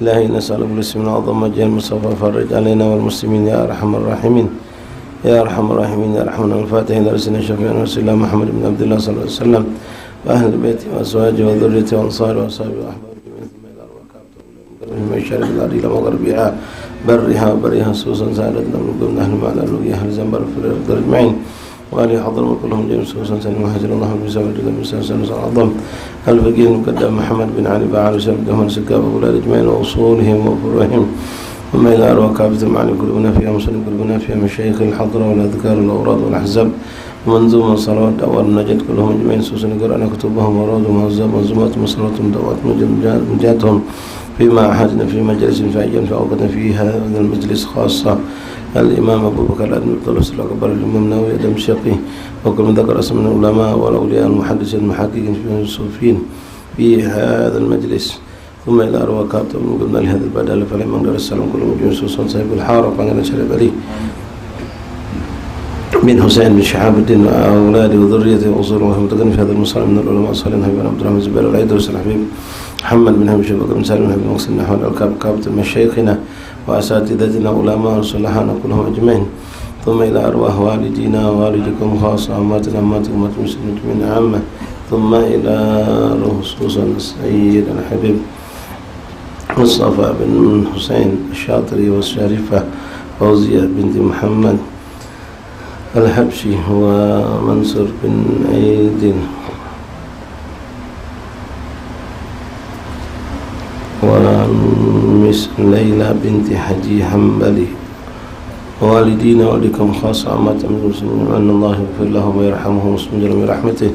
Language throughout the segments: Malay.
إلهي نسألك بالاسم الأعظم وجه المصطفى فرج علينا والمسلمين يا أرحم الراحمين يا أرحم الراحمين يا رحمن الفاتح إلى رسولنا شفيعنا رسول الله محمد بن عبد الله صلى الله عليه وسلم وأهل بيته وأزواجه وذريته وأنصاره وأصحابه وأحبابه ثم إلى أرواح من شر الأرض إلى مغربها برها وبرها سوسا سعادتنا ونقوم نحن مع الألوية أهل زنبر في الأرض أجمعين وآله حضر كلهم جميع سوسا سلم وهجر الله بسبب الرضا بسبب العظم الفقيه المقدم محمد بن علي بعال وسلم دهون سكاب أولاد أجمعين وأصولهم وفروعهم ثم إلى أرواح كافة المعاني قلوبنا فيها مسلم قلوبنا فيها مشايخ الحضرة والأذكار والأوراد والأحزاب ومنظومة صلوات دعوات النجاة كلهم أجمعين سوسا قرأنا كتبهم ورادهم وهزاب منظومات وصلاتهم دعوات مجاتهم فيما أحدنا في مجلس فعيا فأوقدنا في هذا المجلس خاصة الإمام أبو بكر الأدم الطلس الأكبر الإمام النووي الدمشقي وكل من ذكر اسم من العلماء والأولياء المحدثين المحققين في الصوفيين في هذا المجلس ثم إلى أرواح كابتن من قبل لهذا البدل فلما نقدر السلام كل مجموع سوسن صاحب الحارة فأنا شرب عليه من حسين بن شهاب الدين وأولاده وذريته وأصوله وهم متقن في هذا المصالح من العلماء الصالحين حبيب عبد الرحمن الزبير العيدروس الحبيب محمد بن هشام بكر بن سالم بن مقصد نحو الكاب كابتن مشايخنا وأساتذتنا علماء وصلحانا كلهم أجمعين ثم إلى أرواح والدينا ووالدكم خاصة أماتنا أماتكم أمات المسلمين عامة ثم إلى خصوصا السيد الحبيب مصطفى بن حسين الشاطري والشريفة فوزية بنت محمد الحبشي ومنصور بن عيد ومس ليلى بنت حجي حنبلي ووالدينا ووالدكم خاصة عامة من المسلمين وأن الله يغفر لهم ويرحمهم ويسلم برحمته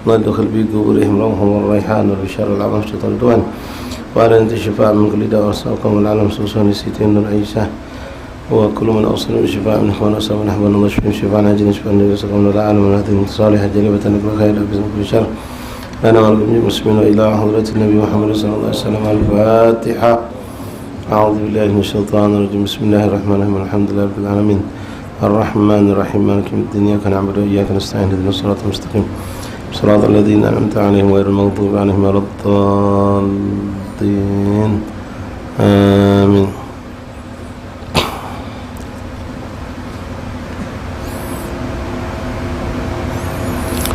الله يدخل في قبورهم روحهم والريحان والبشار والعظم شطر الدوان وعلى أنت الشفاء من كل داء وأسألكم والعالم سوسون سيتين والعيسى وكل من أوصلوا بالشفاء من إخوان وأصحاب نحو الله شفاء شفاء عاجل شفاء النبي صلى الله عليه وسلم العالم من هذه الصالحة جلبة نقل خير بإذن كل شر أنا والجميع المسلمين وإلى حضرة النبي محمد صلى الله عليه وسلم الفاتحة أعوذ بالله من الشيطان الرجيم بسم الله الرحمن الرحيم الحمد لله رب العالمين الرحمن الرحيم مالك يوم الدين إياك نعبد وإياك نستعين اهدنا الصراط المستقيم صراط الذين أنعمت عليهم غير المغضوب عليهم ولا الضالين آمين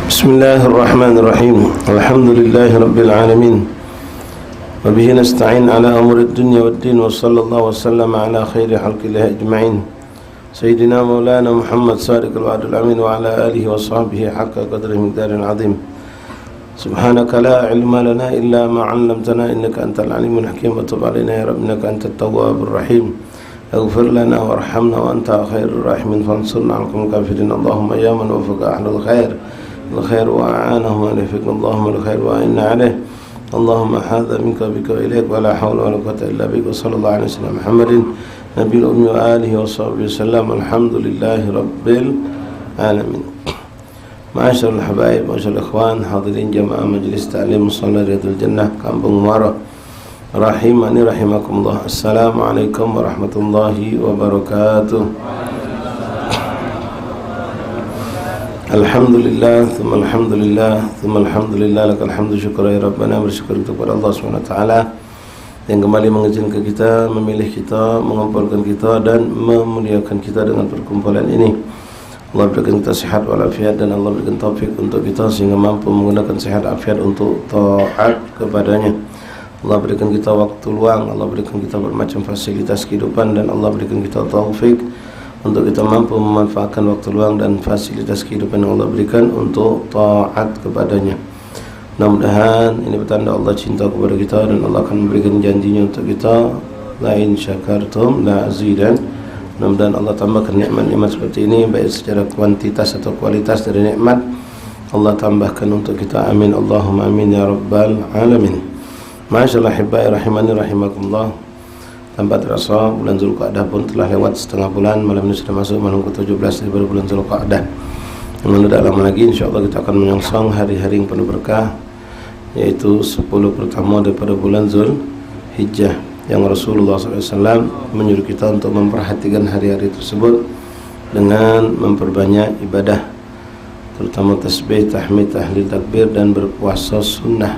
بسم الله الرحمن الرحيم الحمد لله رب العالمين وبه نستعين على أمور الدنيا والدين وصلى الله وسلم على خير خلق الله أجمعين سيدنا مولانا محمد صادق الوعد الأمين وعلى آله وصحبه حق قدره مقدار عظيم سبحانك لا علم لنا إلا ما علمتنا إنك أنت العليم الحكيم وتب علينا يا رب إنك أنت التواب الرحيم اغفر لنا وارحمنا وأنت خير الراحمين فانصرنا على القوم الكافرين اللهم يا من وفق أهل الخير وأعانهم عليه اللهم الخير وأعنا عليه اللهم هذا منك بك وإليك ولا حول ولا قوة إلا بك وصلى الله على سيدنا محمد نبي الأمي وآله وصحبه وسلم الحمد لله رب العالمين. معاشر الحبايب معاشر الإخوان حاضرين جماعة مجلس تعليم مصلى رياض الجنة كامبون مارا رحمني رحمكم الله السلام عليكم ورحمة الله وبركاته. Alhamdulillah, thumma alhamdulillah, laka alhamdu syukur ya Rabbana, bersyukur kepada Allah SWT yang kembali mengizinkan kita, memilih kita, mengumpulkan kita dan memuliakan kita dengan perkumpulan ini. Allah berikan kita sehat walafiat dan Allah berikan taufik untuk kita sehingga mampu menggunakan sehat afiat untuk taat kepadanya. Allah berikan kita waktu luang, Allah berikan kita bermacam fasilitas kehidupan dan Allah berikan kita taufik untuk kita mampu memanfaatkan waktu luang dan fasilitas kehidupan yang Allah berikan untuk taat kepadanya. Mudah-mudahan ini bertanda Allah cinta kepada kita dan Allah akan memberikan janjinya untuk kita, la in syakartum la azidan. Mudah-mudahan Allah tambahkan nikmat-nikmat seperti ini baik secara kuantitas atau kualitas dari nikmat Allah tambahkan untuk kita. Amin Allahumma amin ya rabbal alamin. Masyaallah hibai rahimani rahimakumullah. Tanpa terasa bulan Zulqa'dah pun telah lewat setengah bulan. Malam ini sudah masuk malam ke-17 daripada bulan Zulqa'dah. Yang tidak lama lagi insyaAllah kita akan menyongsong hari-hari yang penuh berkah, yaitu 10 pertama daripada bulan Zulhijjah, yang Rasulullah SAW menyuruh kita untuk memperhatikan hari-hari tersebut dengan memperbanyak ibadah, terutama tasbih, tahmid, tahlil, takbir dan berpuasa sunnah.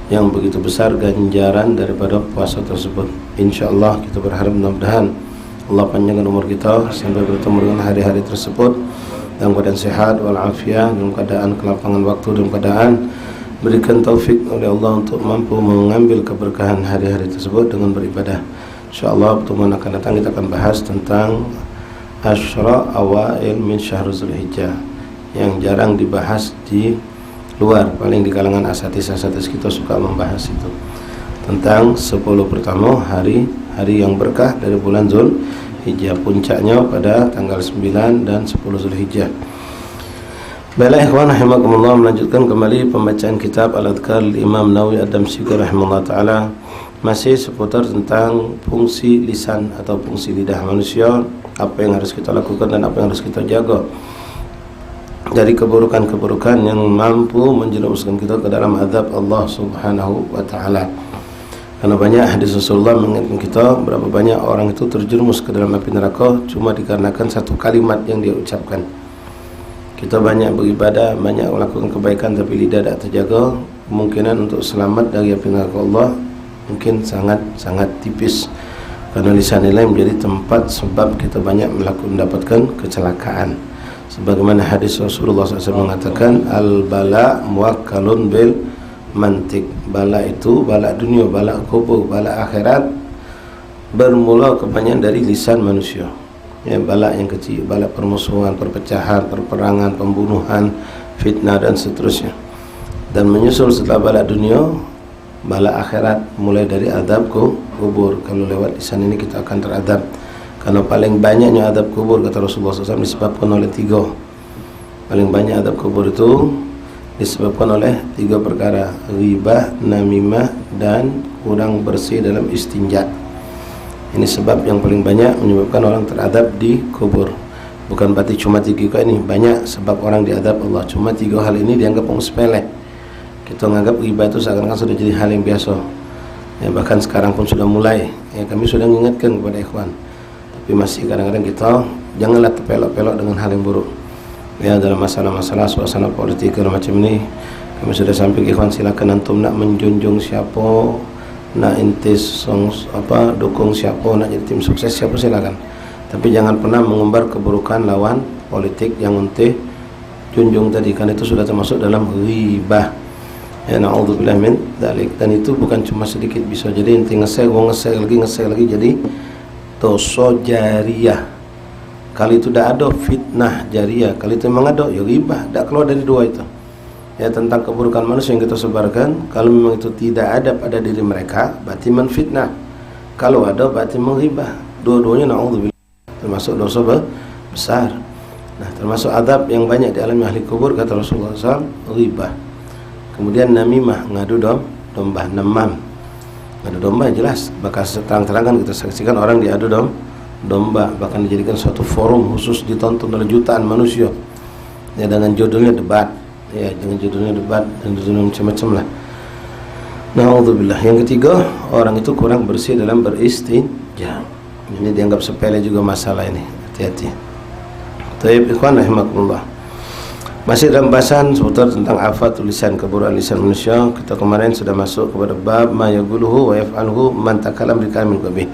yang begitu besar ganjaran daripada puasa tersebut. InsyaAllah kita berharap mudah-mudahan Allah panjangkan umur kita sampai bertemu dengan hari-hari tersebut dalam keadaan sehat walafiat, dalam keadaan kelapangan waktu, dalam keadaan berikan taufik oleh Allah untuk mampu mengambil keberkahan hari-hari tersebut dengan beribadah. InsyaAllah pertemuan akan datang kita akan bahas tentang Asyra awail min syahr Zulhijjah yang jarang dibahas di luar, paling di kalangan asatis-asatis kita suka membahas itu, tentang 10 pertama hari-hari yang berkah dari bulan Zulhijjah, puncaknya pada tanggal 9 dan 10 Zulhijjah. Baiklah ikhwan rahimakumullah, melanjutkan kembali pembacaan kitab Al-Adhkar Imam Nawawi Ad-Damsyiki rahimahullah taala, masih seputar tentang fungsi lisan atau fungsi lidah manusia, apa yang harus kita lakukan dan apa yang harus kita jaga dari keburukan-keburukan yang mampu menjerumuskan kita ke dalam azab Allah Subhanahu wa taala. Karena banyak hadis Rasulullah mengingatkan kita berapa banyak orang itu terjerumus ke dalam api neraka cuma dikarenakan satu kalimat yang dia ucapkan. Kita banyak beribadah, banyak melakukan kebaikan, tapi lidah tak terjaga, kemungkinan untuk selamat dari api neraka Allah mungkin sangat tipis. Karena lisan ini menjadi tempat sebab kita banyak mendapatkan kecelakaan. Sebagaimana hadis Rasulullah SAW mengatakan, al-bala muwakkalun bil mantik. Bala itu, bala dunia, bala kubur, bala akhirat bermula kebanyakan dari lisan manusia. Ya, bala yang kecil, bala permusuhan, perpecahan, perperangan, pembunuhan, fitnah dan seterusnya. Dan menyusul setelah bala dunia, bala akhirat, mulai dari adab kubur. Kalau lewat lisan ini kita akan teradab. Karena paling banyaknya adab kubur, kata Rasulullah SAW, disebabkan oleh 3. Paling banyak adab kubur itu disebabkan oleh 3 perkara: ghibah, namimah, dan kurang bersih dalam istinja. Ini sebab yang paling banyak menyebabkan orang teradab di kubur. Bukan berarti cuma 3 ini, banyak sebab orang diadab Allah. Cuma 3 hal ini dianggap sepele. Kita menganggap ghibah itu seakan-akan sudah jadi hal yang biasa. Ya, bahkan sekarang pun sudah mulai. Ya, kami sudah mengingatkan kepada ikhwan. Tapi masih kadang-kadang kita janganlah terpelok-pelok dengan hal yang buruk. Ya, dalam masalah-masalah suasana politik dan macam ini, kami sudah sampai ke ikhwan, silakan antum nak menjunjung siapa, nak intis dukung siapa, nak jadi tim sukses siapa, silakan. Tapi jangan pernah mengumbar keburukan lawan politik yang ente junjung tadi, kan itu sudah termasuk dalam ghibah. Ya, na'udzubillah min dzalik. Dan itu bukan cuma sedikit, bisa jadi ente nge-share lagi jadi dosa jariyah. Kali itu tidak ada fitnah jariyah, kali itu memang ada ya ghibah, tidak keluar dari 2 itu. Ya, tentang keburukan manusia yang kita sebarkan, kalau memang itu tidak ada pada diri mereka, berarti menfitnah. Kalau ada, berarti menghibah. Dua-duanya na'udzubillah termasuk dosa besar. Nah, termasuk adab yang banyak dialami ahli kubur, kata Rasulullah SAW, ghibah. Kemudian namimah, ngadu domba, namam. Ngadu domba jelas, bakal terang-terangan kita saksikan orang diadu domba, bahkan dijadikan suatu forum khusus ditonton oleh jutaan manusia. Ya, dengan judulnya debat. Ya, dengan judulnya debat dan judulnya macam-macam lah. Na'udzubillah. Yang ketiga, orang itu kurang bersih dalam beristinja. Ini dianggap sepele juga masalah ini. Hati-hati. Taib ikhwan rahimakumullah. Masih dalam bahasan seputar tentang afatul lisan, keburukan lisan manusia. Kita kemarin sudah masuk kepada bab ma yaquluhu wa yaf'aluhu man takalam bi kalamin qabih.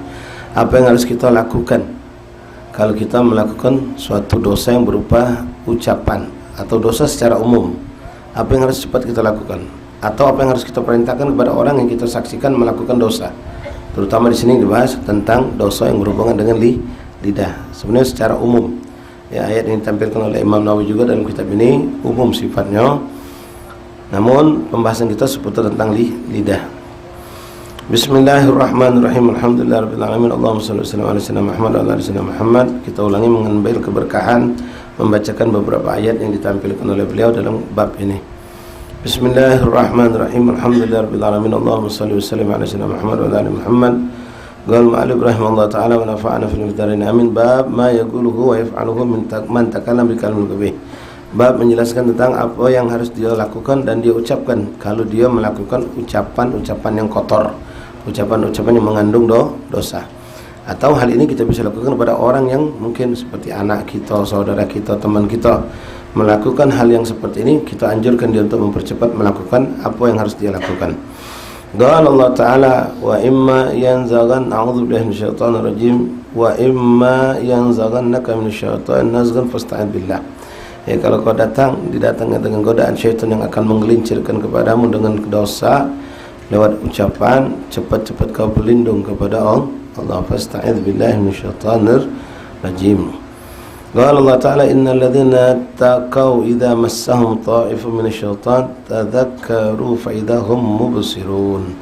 Apa yang harus kita lakukan kalau kita melakukan suatu dosa yang berupa ucapan atau dosa secara umum? Apa yang harus cepat kita lakukan? Atau apa yang harus kita perintahkan kepada orang yang kita saksikan melakukan dosa? Terutama di sini dibahas tentang dosa yang berhubungan dengan lidah. Sebenarnya secara umum. Ya, ayat ini ditampilkan oleh Imam Nawawi juga dalam kitab ini, umum sifatnya. Namun pembahasan kita seputar tentang lidah. Bismillahirrahmanirrahim. Alhamdulillahirabbil alamin. Allahumma shalli wa sallim ala sayyidina Muhammad wa ala ali sayyidina Muhammad. Kita ulangi mengambil keberkahan membacakan beberapa ayat yang ditampilkan oleh beliau dalam bab ini. Bismillahirrahmanirrahim. Alhamdulillahirabbil alamin. Allahumma shalli wa sallim ala sayyidina Muhammad wa ala ali Muhammad. Qala al-mu'allif rahimahullah ta'ala wa nafa'ana fil mithdarin amin. Bab ma yaquluhu wa yaf'aluhu man takallam bi kalamin qabih. Bab menjelaskan tentang apa yang harus dia lakukan dan dia ucapkan kalau dia melakukan ucapan-ucapan yang kotor, ucapan-ucapan yang mengandung dosa. Atau hal ini kita bisa lakukan kepada orang yang mungkin seperti anak kita, saudara kita, teman kita melakukan hal yang seperti ini, kita anjurkan dia untuk mempercepat melakukan apa yang harus dia lakukan. Qala Allah Ta'ala wa imma yanzaghan a'udzu billahi minasyaitonir rajim wa imma yanzaghannaka minasyaitonir nazghun fasta'id billah. Kalau kau didatangkan dengan godaan syaitan yang akan menggelincirkan kepadamu dengan dosa lewat ucapan, cepat-cepat kau berlindung kepada Allah. Fasta'id billahi minasyaitonir rajim. Qala Allah Ta'ala innal ladzina taqaw idza massahum ta'ifun minasyaitan tadzakkaru fa idahum mubsirun.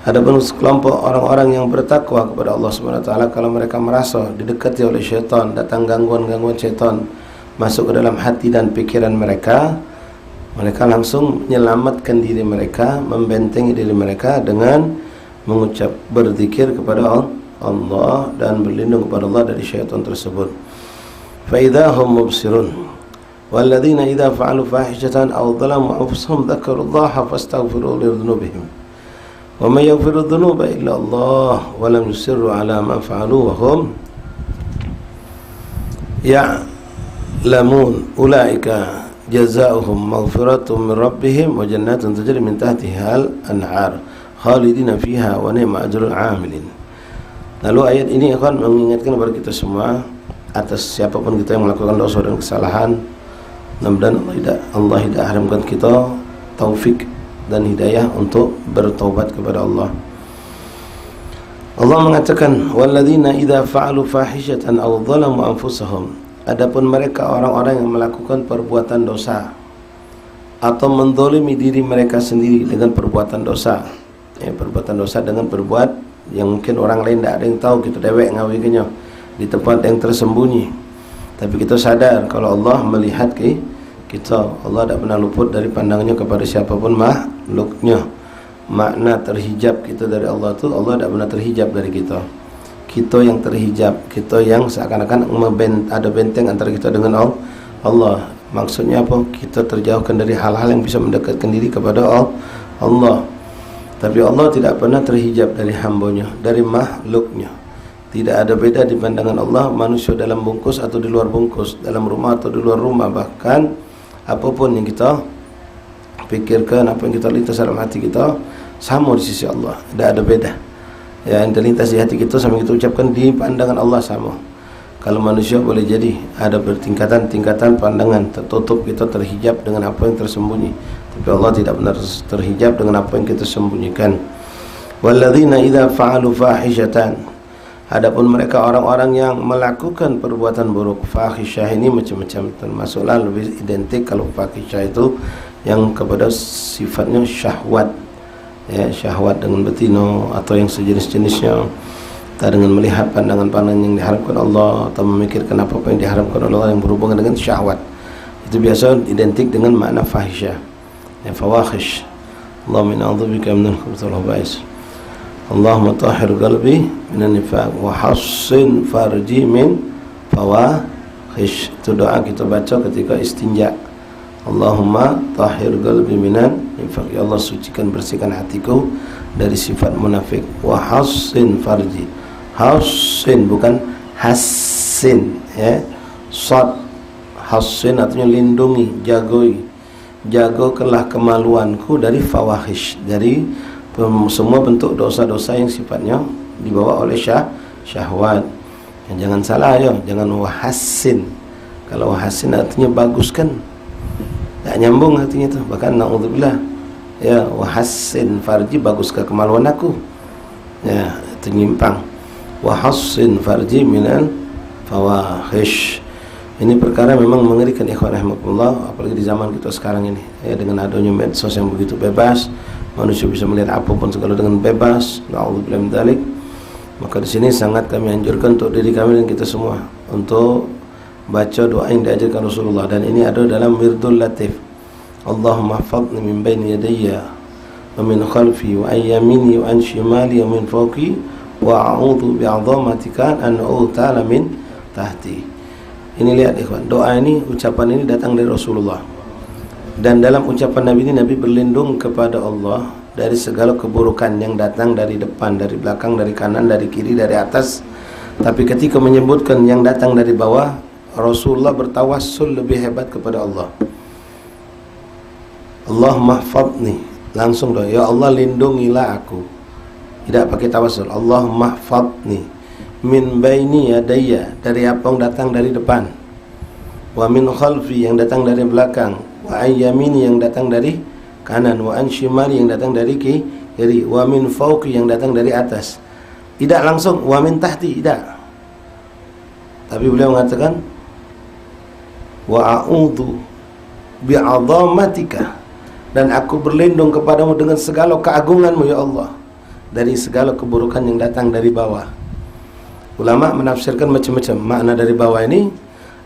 Adapun sekelompok orang-orang yang bertakwa kepada Allah Subhanahu wa taala, kalau mereka merasa didekati oleh syaitan, datang gangguan-gangguan syaitan masuk ke dalam hati dan pikiran mereka, mereka langsung menyelamatkan diri mereka, membentengi diri mereka dengan mengucap berzikir kepada Allah dan berlindung kepada Allah dari syaitan tersebut. فإذا هم مبصرون والذين إذا فعلوا فاحشة أو ظلموا أنفسهم ذكروا الله فاستغفروا لذنوبهم ومن يغفر الذنوب إلا الله ولم يصروا على ما فعلوا وهم يعلمون أولئك جزاؤهم مغفرة من ربهم وجنات تجري من تحتها الأنهار خالدين فيها ونعم أجر العاملين. Lalu ayat ini akan mengingatkan kepada kita semua atas siapapun kita yang melakukan dosa dan kesalahan, mudah-mudahan Allah tidak haramkan kita taufik dan hidayah untuk bertaubat kepada Allah. Allah mengatakan walladzina idza fa'alu fahishatan aw dhalamu anfusahum, adapun mereka orang-orang yang melakukan perbuatan dosa atau menzalimi diri mereka sendiri dengan perbuatan dosa, perbuatan dosa dengan berbuat yang mungkin orang lain tidak ada yang tahu, kita dewek ngawikannya di tempat yang tersembunyi, tapi kita sadar kalau Allah melihat kita. Allah tidak pernah luput dari pandangannya kepada siapapun makhluknya. Makna terhijab kita dari Allah itu, Allah tidak pernah terhijab dari kita. Kita yang terhijab, kita yang seakan-akan ada benteng antara kita dengan Allah. Maksudnya apa? Kita terjauhkan dari hal-hal yang bisa mendekatkan diri kepada Allah. Tapi Allah tidak pernah terhijab dari hambanya, dari makhluknya. Tidak ada beda di pandangan Allah manusia dalam bungkus atau di luar bungkus, dalam rumah atau di luar rumah. Bahkan apapun yang kita pikirkan, apa yang kita lintas dalam hati kita, sama di sisi Allah, tidak ada beda. Ya, yang terlintas di hati kita sama kita ucapkan di pandangan Allah sama. Kalau manusia boleh jadi ada bertingkatan-tingkatan pandangan, tertutup, kita terhijab dengan apa yang tersembunyi. Tapi Allah tidak benar terhijab dengan apa yang kita sembunyikan. Walladzina idza fa'alu fahishatan, adapun mereka orang-orang yang melakukan perbuatan buruk. Fahisyah ini macam-macam, termasuklah lebih identik kalau fahisyah itu yang kepada sifatnya syahwat, ya, syahwat dengan betina atau yang sejenis-jenisnya, tak dengan melihat pandangan-pandangan yang diharapkan Allah atau memikirkan apa-apa yang diharapkan Allah yang berhubungan dengan syahwat. Itu biasa identik dengan makna fahisyah, ya, fawahish. Allahumma a'udzubika minal khubuthi wal khaba'is. Allahumma tahhir qalbi minan nifaq wa hassin farji min fawahish. Itu doa kita baca ketika istinja. Allahumma tahhir qalbi minan nifaq, ya Allah sucikan, bersihkan hatiku dari sifat munafik. Wa hassin farji, hassin bukan hassin, ya, sad. Hassin artinya lindungi, jagakanlah kemaluanku dari fawahish, dari semua bentuk dosa-dosa yang sifatnya dibawa oleh syahwat. Jangan salah ya, jangan wahassin. Kalau wahassin artinya baguskan, tak nyambung artinya itu. Bahkan na'udzubillah, ya, wahassin farji, baguskan kemaluan aku, ya, itu nyimpang. Wahassin farji minal fawahish. Ini perkara memang mengerikan, ikhwan rahimakumullah, apalagi di zaman kita sekarang ini, ya, dengan adanya medsos yang begitu bebas, manusia bisa melihat apapun segala dengan bebas. Na'udzubillah min dzalik. Maka di sini sangat kami anjurkan untuk diri kami dan kita semua untuk baca doa yang diajarkan Rasulullah, dan ini ada dalam Wirdul Latif. Allahumma hafadni min baini yadayya wa min khalfi wa an yamini wa an shimali wa min fawqi wa a'udzu bi'azamatika an ughtala min tahti. Ini lihat ikhwan, doa ini, ucapan ini datang dari Rasulullah. Dan dalam ucapan Nabi ini, Nabi berlindung kepada Allah dari segala keburukan yang datang dari depan, dari belakang, dari kanan, dari kiri, dari atas. Tapi ketika menyebutkan yang datang dari bawah, Rasulullah bertawassul lebih hebat kepada Allah. Allahumma hafadni, langsung doa, ya Allah lindungilah aku. Tidak pakai tawassul. Allahumma mahfadni min baini yadayya, dari apa yang datang dari depan, wa min khalfi, yang datang dari belakang, wa an yamini, yang datang dari kanan, wa an shimali, yang datang dari kiri, wa min fawqi, yang datang dari atas. Tidak langsung wa min tahti, tidak. Tapi beliau mengatakan wa a'udzu bi'azamatika, dan aku berlindung kepadamu dengan segala keagunganmu ya Allah, dari segala keburukan yang datang dari bawah. Ulama menafsirkan macam-macam makna dari bawah ini.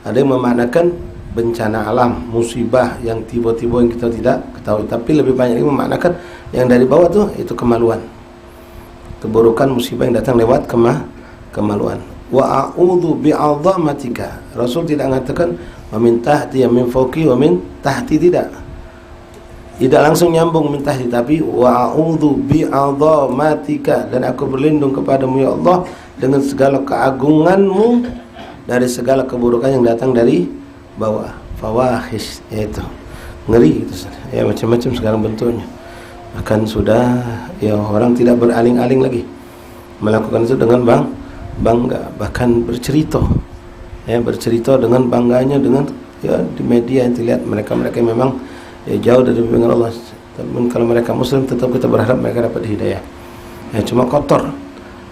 Ada yang memaknakan bencana alam, musibah yang tiba-tiba yang kita tidak ketahui. Tapi lebih banyak yang memaknakan yang dari bawah tuh itu kemaluan, keburukan, musibah yang datang lewat kemaluan. Wa a'udzu bi'azamatika. Rasul tidak mengatakan wa min tahti, min fawqi, wa min tahti, tidak. Tidak langsung nyambung min tahti, tapi wa a'udzu bi'azamatika, dan aku berlindung kepadamu ya Allah dengan segala keagunganmu dari segala keburukan yang datang dari bawah. Fawahish, itu ngeri itu ya, macam-macam sekarang bentuknya. Bahkan sudah ya orang tidak beraling-aling lagi melakukan itu dengan bangga, bahkan bercerita ya, bercerita dengan bangganya, dengan ya di media yang terlihat mereka-mereka yang memang ya, jauh dari bimbingan Allah. Tapi kalau mereka muslim tetap kita berharap mereka dapat hidayah. Ya cuma kotor.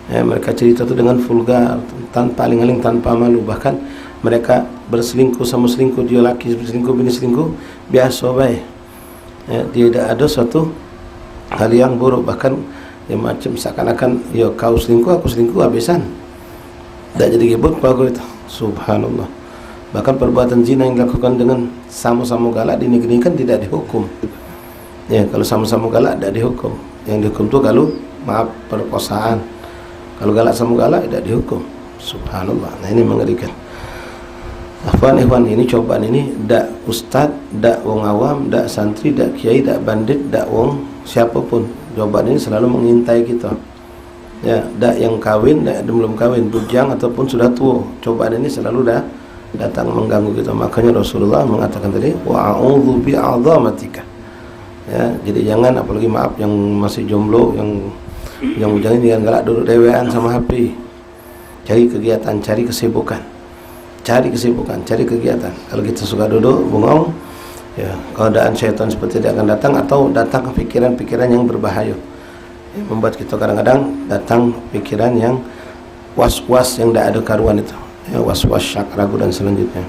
Ya, mereka cerita itu dengan vulgar, tanpa aling-aling, tanpa malu. Bahkan mereka berselingkuh sama selingkuh, dia laki berselingkuh, bini selingkuh, biasa baik. Ya, tidak ada suatu hal yang buruk. Bahkan ya macam seakan-akan ya kau selingkuh, aku selingkuh, habisan. Tak jadi gebut aku itu. Subhanallah. Bahkan perbuatan zina yang dilakukan dengan sama-sama galak di negeri kan tidak dihukum. Ya, kalau sama-sama galak tidak dihukum. Yang dihukum itu kalau maaf perkosaan. Kalau galak sama galak tidak dihukum. Subhanallah. Nah ini mengerikan. Ikhwan, ini cobaan ini dak ustad, dak wong awam, dak santri, dak kiai, dak bandit, dak wong siapapun. Cobaan ini selalu mengintai kita. Ya, dak yang kawin, dak yang belum kawin, bujang ataupun sudah tua. Cobaan ini selalu datang mengganggu kita. Makanya Rasulullah mengatakan tadi wa a'udzu bi'azamatika. Ya, jadi jangan, apalagi maaf yang masih jomblo, yang bujang ini jangan galak duduk dewean sama HP. Cari kegiatan, cari kesibukan. Cari kegiatan. Kalau kita suka duduk bengong, ya keadaan syaitan seperti dia akan datang, atau datang pikiran-pikiran yang berbahaya. Ya, membuat kita kadang-kadang datang pikiran yang was-was yang tidak ada karuan itu. Ya, was-was, syak, ragu dan selanjutnya.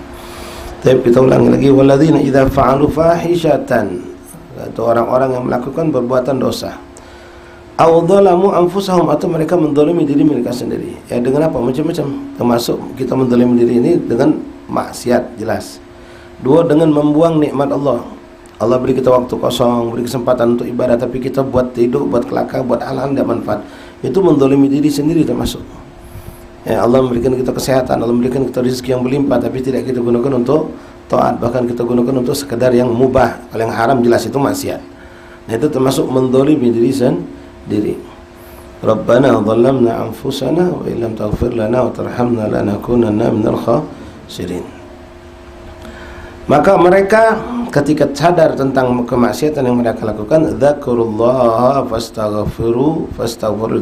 Tapi kita ulangi lagi, walladzina idza fa'alu fahishatan, itu orang-orang yang melakukan perbuatan dosa. Aw dzalamu anfusahum, atau mereka mendolimi diri mereka sendiri. Ya dengan apa? Macam-macam. Termasuk kita mendolimi diri ini dengan maksiat, jelas. Dua, dengan membuang nikmat Allah. Allah beri kita waktu kosong, beri kesempatan untuk ibadah, tapi kita buat tidur, buat kelakar, buat hal-hal tidak manfaat. Itu mendolimi diri sendiri termasuk. Ya, Allah memberikan kita kesehatan, Allah memberikan kita rezeki yang berlimpah, tapi tidak kita gunakan untuk taat, bahkan kita gunakan untuk sekedar yang mubah. Kalau yang haram jelas itu maksiat. Nah itu termasuk mendolimi diri sendiri. Rabbana dhallamna anfusana wa illam taghfir lana wa tarhamna lanakunanna minal khasirin. Maka mereka ketika sadar tentang kemaksiatan yang mereka lakukan, dzakurullaha fastaghfiru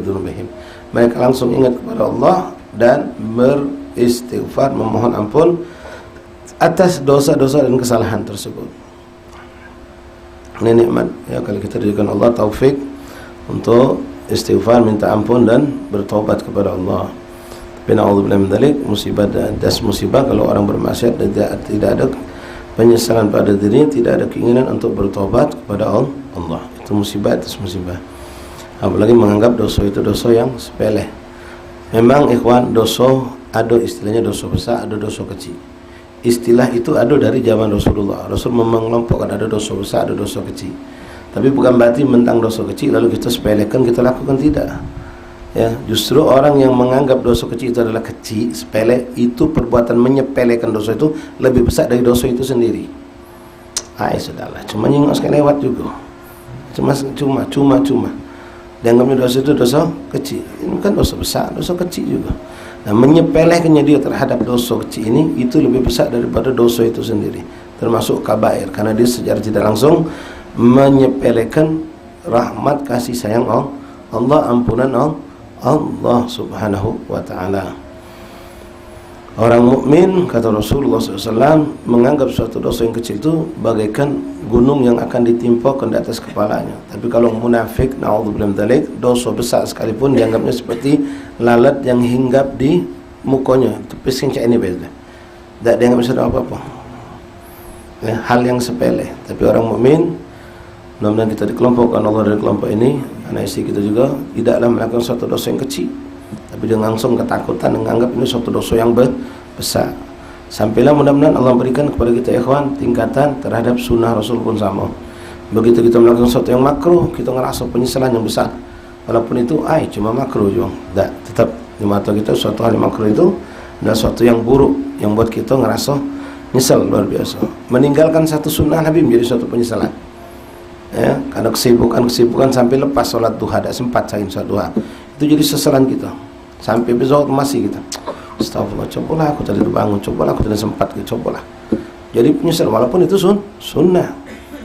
dzunubihim. Mereka langsung ingat kepada Allah dan beristighfar, memohon ampun atas dosa-dosa dan kesalahan tersebut. Ini nikmat ya, kalau kita diberikan Allah taufik untuk istighfar, minta ampun dan bertobat kepada Allah. Bina'udzubillah min dzalik, musibah dan musibah kalau orang bermaksiat dan tidak ada penyesalan pada dirinya, tidak ada keinginan untuk bertobat kepada Allah. Itu musibah atas musibah. Apalagi menganggap dosa itu dosa yang sepele. Memang ikhwan, dosa ada istilahnya dosa besar, ada dosa kecil. Istilah itu ada dari zaman Rasulullah. Rasul mengelompokkan ada dosa besar, ada dosa kecil. Tapi bukan berarti mentang dosa kecil lalu kita sepelekan, kita lakukan, tidak. Ya, justru orang yang menganggap dosa kecil itu adalah kecil, sepele, itu perbuatan menyepelekan dosa itu lebih besar dari dosa itu sendiri. Sudahlah, cuma nyingok sekali lewat juga. Cuma. Dianggapnya dosa itu dosa kecil. Ini kan dosa besar, dosa kecil juga. Nah, menyepelekannya dia terhadap dosa kecil ini itu lebih besar daripada dosa itu sendiri. Termasuk kabair, karena dia secara tidak langsung menyepelekan rahmat kasih sayang Allah, ampunan Allah subhanahu wa ta'ala. Orang mukmin, kata Rasulullah SAW, menganggap suatu dosa yang kecil itu bagaikan gunung yang akan ditimpakan di atas kepalanya. Tapi kalau munafik, na'udzubillah min dzalik, dosa besar sekalipun dianggapnya seperti lalat yang hinggap di mukanya. Tepis kincak ini beda. Tak dianggap sedang apa-apa. Ya, hal yang sepele. Tapi orang mukmin, mudah-mudahan kita dikelompokkan Allah dari kelompok ini, anak istri kita juga tidaklah melakukan suatu dosa yang kecil, tapi dia langsung ketakutan menganggap ini suatu dosa yang besar. Sampailah mudah-mudahan Allah berikan kepada kita ikhwan tingkatan terhadap sunnah Rasul pun sama. Begitu kita melakukan sesuatu yang makruh, kita ngerasa penyesalan yang besar, walaupun itu cuma makruh juga. Tak, tetap di mata kita suatu hal yang makruh itu adalah suatu yang buruk yang buat kita ngerasa nyesal luar biasa. Meninggalkan satu sunnah Nabi menjadi suatu penyesalan. Ya, karena kesibukan sampai lepas sholat duha, tak sempat saking sholat duha, itu jadi sesalan kita sampai besok masih kita astagfirullah, cobalah aku tadi bangun, cobalah aku tadi sempat, cobalah, jadi penyesal walaupun itu sunnah.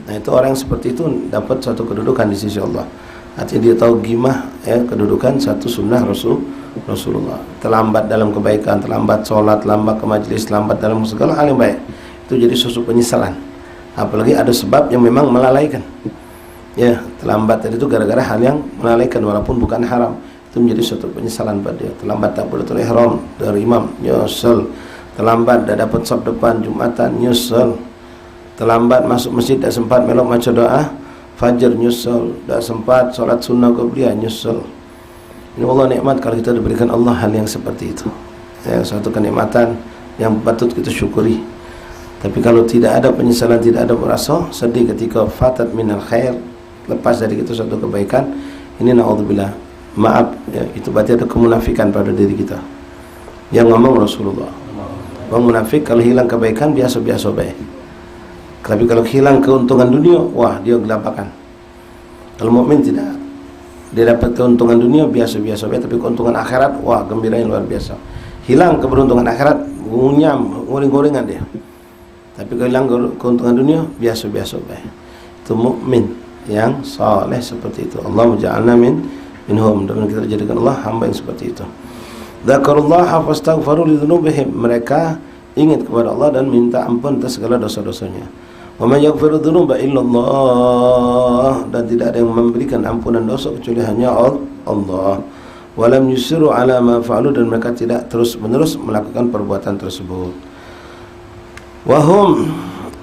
Nah, itu orang seperti itu dapat satu kedudukan di sisi Allah, artinya dia tahu gimana ya kedudukan satu sunnah Rasulullah. Terlambat dalam kebaikan, terlambat sholat, terlambat ke majlis, terlambat dalam segala hal yang baik, itu jadi suatu penyesalan. Apalagi ada sebab yang memang melalaikan. Ya, terlambat tadi itu gara-gara hal yang melalaikan walaupun bukan haram, itu menjadi suatu penyesalan pada dia. Terlambat tak boleh ihram dari imam, nyesel. Terlambat dah dapat saf depan Jumatan, nyesel. Terlambat masuk masjid, tak sempat melok baca doa fajar, nyesel. Tak sempat solat sunnah qabliyah, nyesel. Ini Allah nikmat kalau kita diberikan Allah hal yang seperti itu. Ya, suatu kenikmatan yang patut kita syukuri. Tapi kalau tidak ada penyesalan, tidak ada merasa sedih ketika fatat minal khair, lepas dari itu suatu kebaikan, ini na'udzubillah, maaf ya, itu berarti ada kemunafikan pada diri kita. Yang ngomong Rasulullah, orang munafik kalau hilang kebaikan biasa-biasa baik, tapi kalau hilang keuntungan dunia, wah dia gelapakan. Kalau mukmin tidak, dia dapat keuntungan dunia biasa-biasa baik, tapi keuntungan akhirat, wah gembiranya luar biasa. Hilang keberuntungan akhirat, ngunyam, goring-goringan dia. Tapi kalau hilang keuntungan dunia biasa-biasa baik. Itu mukmin yang saleh seperti itu. Allah ja'alna minhum, dan kita jadikan Allah hamba yang seperti itu. Dzakarullaha fastaghfiru lidzunubihim, mereka ingat kepada Allah dan minta ampun atas segala dosa-dosanya. Wa may yaghfiru dzunuba illallah, dan tidak ada yang memberikan ampunan dosa kecuali hanya Allah. Wa lam yusiru ala ma fa'alu, dan mereka tidak terus-menerus melakukan perbuatan tersebut. Wahum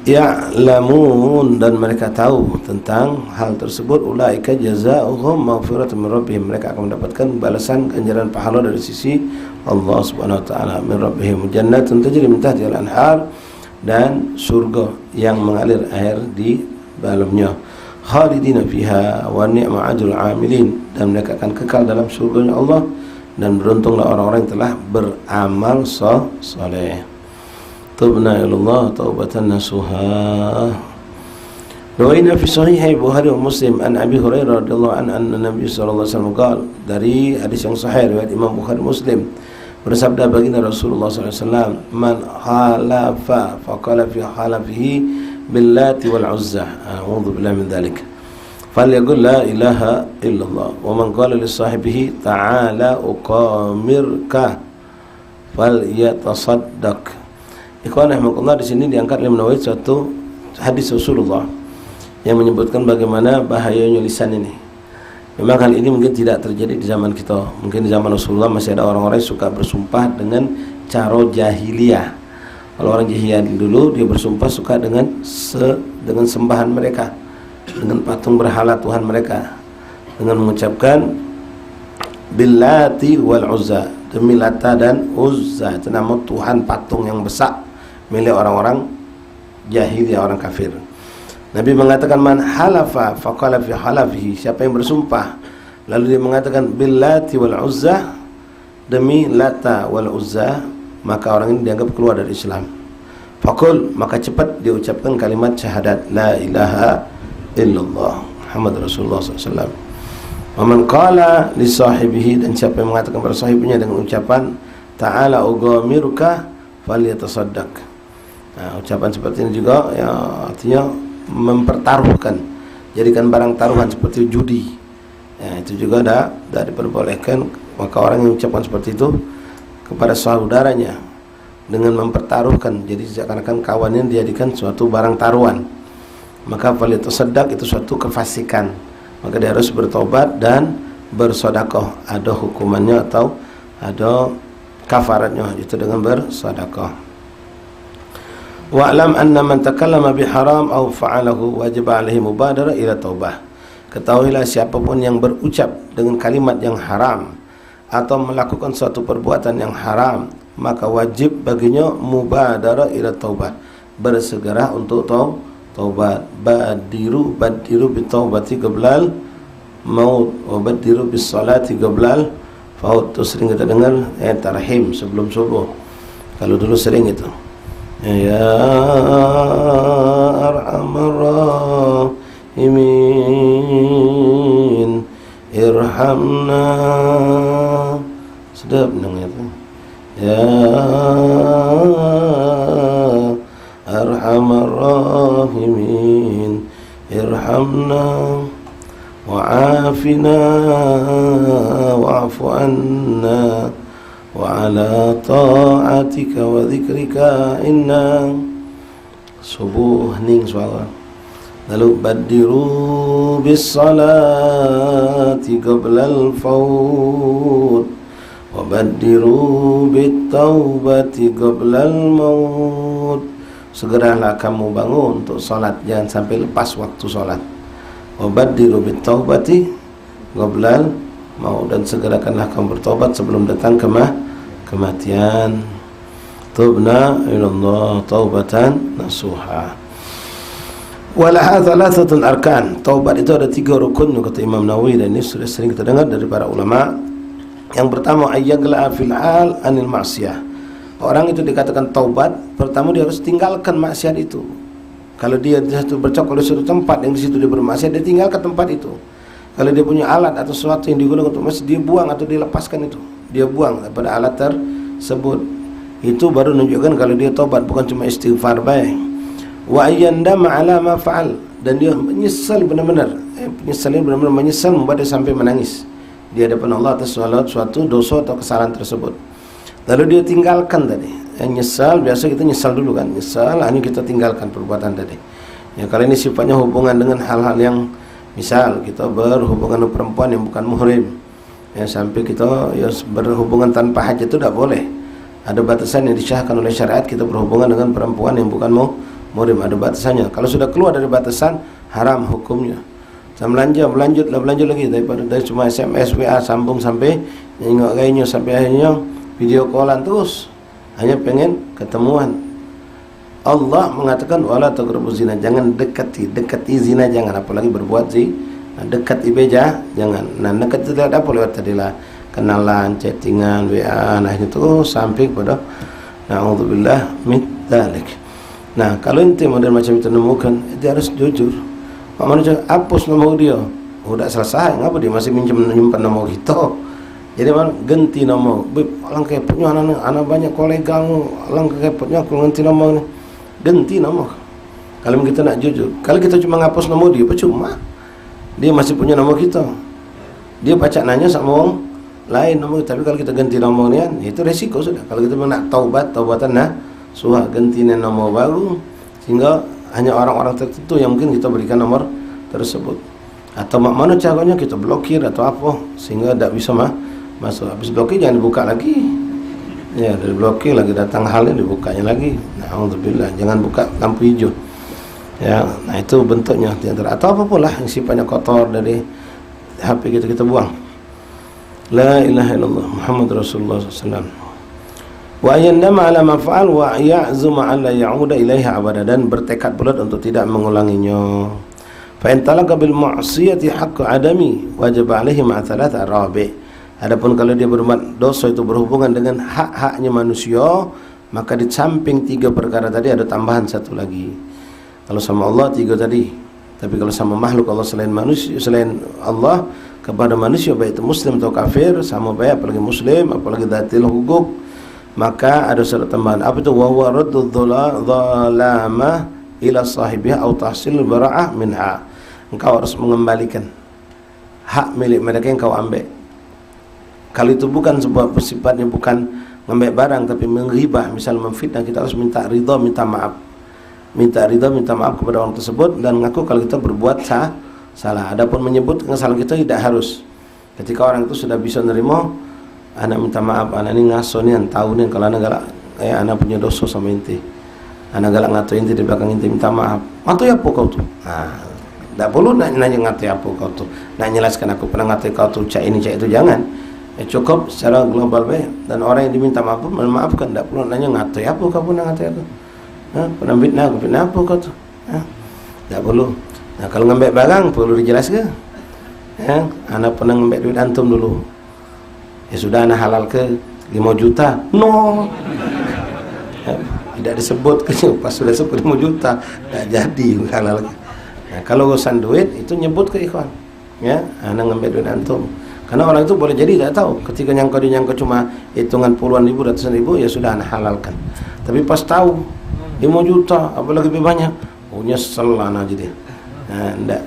ya'lamun, dan mereka tahu tentang hal tersebut. Ulaika jazaohum maghfiratun min rabbihim, mereka akan mendapatkan balasan ganjaran pahala dari sisi Allah Subhanahu wa taala. Min rabbihim jannatun tajri min tahtiha al-anhar, dan surga yang mengalir air di dalamnya. Khalidina fiha wa ni'ma ajrul 'amilin, dan mereka akan kekal dalam surganya Allah, dan beruntunglah orang-orang yang telah beramal saleh. Tubna ilallah taubatan nasuha. Rawaina fi sahihai Bukhari wa Muslim an Abi Hurairah radhiyallahu anhu anna Nabi sallallahu alaihi wasallam qala, dari hadis yang sahih riwayat Imam Bukhari Muslim, bersabda baginda Rasulullah sallallahu alaihi wasallam, man halafa faqala fi halafihi billati wal uzza, a'udzu billahi min dzalik, falyaqul la ilaha illallah, wa man qala li sahibihi ta'ala uqamirka falyatasaddaq. Ikhwan rahimahullah, di sini diangkat oleh Nawawi satu hadis Rasulullah yang menyebutkan bagaimana bahayanya lisan ini. Memang hal ini mungkin tidak terjadi di zaman kita. Mungkin di zaman Rasulullah masih ada orang-orang yang suka bersumpah dengan cara jahiliyah. Kalau orang jahiliyah dulu, dia bersumpah suka dengan sembahan mereka, dengan patung berhala Tuhan mereka, dengan mengucapkan billati wal uzza, demi Lata dan Uzza, itu nama Tuhan patung yang besar milik orang-orang jahiliyah, orang kafir. Nabi mengatakan man halafa faqala fi halafihi, siapa yang bersumpah lalu dia mengatakan billati wal uzza, demi Lata wal Uzza, maka orang ini dianggap keluar dari Islam. Faqul, maka cepat dia ucapkan kalimat syahadat la ilaha illallah Muhammad Rasulullah SAW. Wa man qala li sahibihi, dan siapa yang mengatakan kepada sahibnya dengan ucapan ta'ala ugamiruka falyatasaddaq. Nah, ucapan seperti ini juga ya artinya mempertaruhkan. jadikan barang taruhan seperti judi. Ya, itu juga tidak diperbolehkan. Maka orang yang mengucapkan seperti itu kepada saudaranya dengan mempertaruhkan, jadi seakan-akan kawannya dijadikan suatu barang taruhan, maka falitasaddaq itu suatu kefasikan. Maka dia harus bertobat dan bersedekah. Ada hukumannya atau ada kafaratnya, itu dengan bersedekah. Wa'lam anna man takallama biharam aw fa'alahu wajib alaihi mubadara ila taubah. Ketahuilah siapapun yang berucap dengan kalimat yang haram atau melakukan suatu perbuatan yang haram, maka wajib baginya mubadara ila taubah, bersegera untuk taubat. Badiru bitaubati qablal maut wa badiru bis salati qablal faut. Itu sering kita dengar tarhim sebelum subuh. Kalau dulu sering itu, ya arhamar rahimin irhamna, sedap dengannya itu, ya arhamar rahimin irhamna wa'afina wa'afu anna wa ala ta'atika wa dhikrika inna. Subuh ning suara. Lalu badiru bis salati qablal faut wa badiru bit taubati qablal maut. Segeralah kamu bangun untuk salat, jangan sampai lepas waktu salat. Wa badiru bit taubati qablal maut, dan segerakanlah kamu bertobat sebelum datang kematian. Tubna ilallah taubatan nasuha. Walaha thalathatun arkan. Taubat itu ada 3 rukun, kata Imam Nawawi, dan ini sudah sering kita dengar dari para ulama. Yang pertama, ayyagla'a fil hal anil ma'siyah. Orang itu dikatakan taubat, pertama dia harus tinggalkan maksiat itu. Kalau dia bercokol di suatu tempat yang di situ dia bermaksiat, dia tinggalkan tempat itu. Kalau dia punya alat atau sesuatu yang digunakan untuk maksiat, dia buang atau dilepaskan itu. Dia buang daripada alat tersebut. Itu baru menunjukkan kalau dia taubat, bukan cuma istighfar baik. Wa ayyandama ala ma fa'al, dan dia menyesal benar-benar. Penyesalan benar-benar menyesal, membuat dia sampai menangis di hadapan Allah atas suatu dosa atau kesalahan tersebut. Lalu dia tinggalkan tadi. Yang nyesal, biasa kita nyesal dulu kan, nyesal, hanya kita tinggalkan perbuatan tadi. Ya, kalau ini sifatnya hubungan dengan hal-hal yang, misal kita berhubungan dengan perempuan yang bukan muhrim, ya, sampai kita ya berhubungan tanpa hajat, itu tidak boleh. Ada batasan yang disyahkan oleh syariat, kita berhubungan dengan perempuan yang bukan muhrim, ada batasannya. Kalau sudah keluar dari batasan, haram hukumnya. Berlanjut lagi dari cuma SMS, WA, sambung sampai nengok gayanya, sampai akhirnya video callan terus, hanya pengen ketemuan. Allah mengatakan wala taqrabu zina, jangan dekati zina, jangan, apalagi berbuat zina. Dekat ibeja jangan. Nah, dekat itu tidak apa lewat tadilah kenalan, chattingan, WA, nah itu sampai kepada na'udzubillah min dzalik. Nah, kalau ente model macam itu nemukan, dia harus jujur. Pak manusia hapus nomor dia, udah selesai, ngapa dia masih menyimpan nomor kita? Jadi mana ganti nomor. Alangkah kepotnya anak banyak kolega, alangkah kepotnya aku ganti nomor ni. Ganti nomor. Kalau kita nak jujur, kalau kita cuma ngapus nomor dia, percuma. Dia masih punya nomor kita. Dia pacak nanya sama orang lain nomor, tapi kalau kita ganti nomor ni kan, itu resiko sudah. Kalau kita nak taubatan suha, ganti nomor baru, sehingga hanya orang-orang tertentu yang mungkin kita berikan nomor tersebut. Atau mana caranya kita blokir atau apa, sehingga tidak bisa masuk. Habis blokir jangan dibuka lagi. Ya, dari blokir lagi datang halnya dibukanya lagi. Alhamdulillah, jangan buka lampu hijau. Ya, nah itu bentuknya di antara, atau apa pula yang sifatnya kotor dari HP kita buang. La ilaha illallah Muhammad Rasulullah SAW. Wa yandama ala ma fa'al wa ya'zuma an la ya'uda ilaiha abada, dan bertekad bulat untuk tidak mengulanginya. Fa in talaqa bil ma'siyati haqqu adami wajib alaihi ma thalath arabi. Adapun kalau dia berbuat dosa itu berhubungan dengan hak-haknya manusia, maka di samping 3 perkara tadi ada tambahan 1 lagi. Kalau sama Allah 3 tadi, tapi kalau sama makhluk Allah selain manusia, selain Allah kepada manusia, baik itu muslim atau kafir, sama baik, apalagi muslim, apalagi dzatil hukuk, maka ada syarat tambahan. Apa itu? Wa huwa raddu dzalamah ila sahibiha atau tahsil bara'ah minha. engkau harus mengembalikan hak milik mereka yang kau ambil. Kalau itu bukan sebuah sifatnya bukan ngambil barang tapi menghibah, misal memfitnah, kita harus minta ridha, minta maaf. Minta ridha, minta maaf kepada orang tersebut dan mengaku kalau kita berbuat salah. Adapun menyebut kesalahan kita tidak harus. Ketika orang itu sudah bisa nerima, anak minta maaf, anak ini ngaso nih, tahu nih kalau anak galak, anak punya dosa sama inti. Anak galak ngato inti di belakang inti, minta maaf. Ngato ya apa kau tuh? Tak perlu nak nanya ngato apa kau tuh. Nak jelaskan aku pernah ngato kau tuh cak ini cak itu, jangan. Cukup secara global dan orang yang diminta maaf memaafkan. Tak perlu nanya ngato apa kau pernah ngato itu. Pernah fitnah apa kau tuh? Tak perlu. Nah kalau ngambil barang perlu dijelaskan. Anak pernah ngambil duit antum dulu. Ya sudah, anak halal ke 5 juta. No. Tidak disebut pas sudah sebut 5 juta tak jadi halal. Nah, kalau urusan duit itu nyebut ke ikhwan. Ya, anak ngambil duit antum. Karena orang itu boleh jadi tak tahu. Ketika nyangka cuma hitungan puluhan ribu, ratusan ribu, ya sudah anak halalkan. Tapi pas tahu 5 juta, apalagi lebih banyak, nyesel anak jadi. Nah, enggak.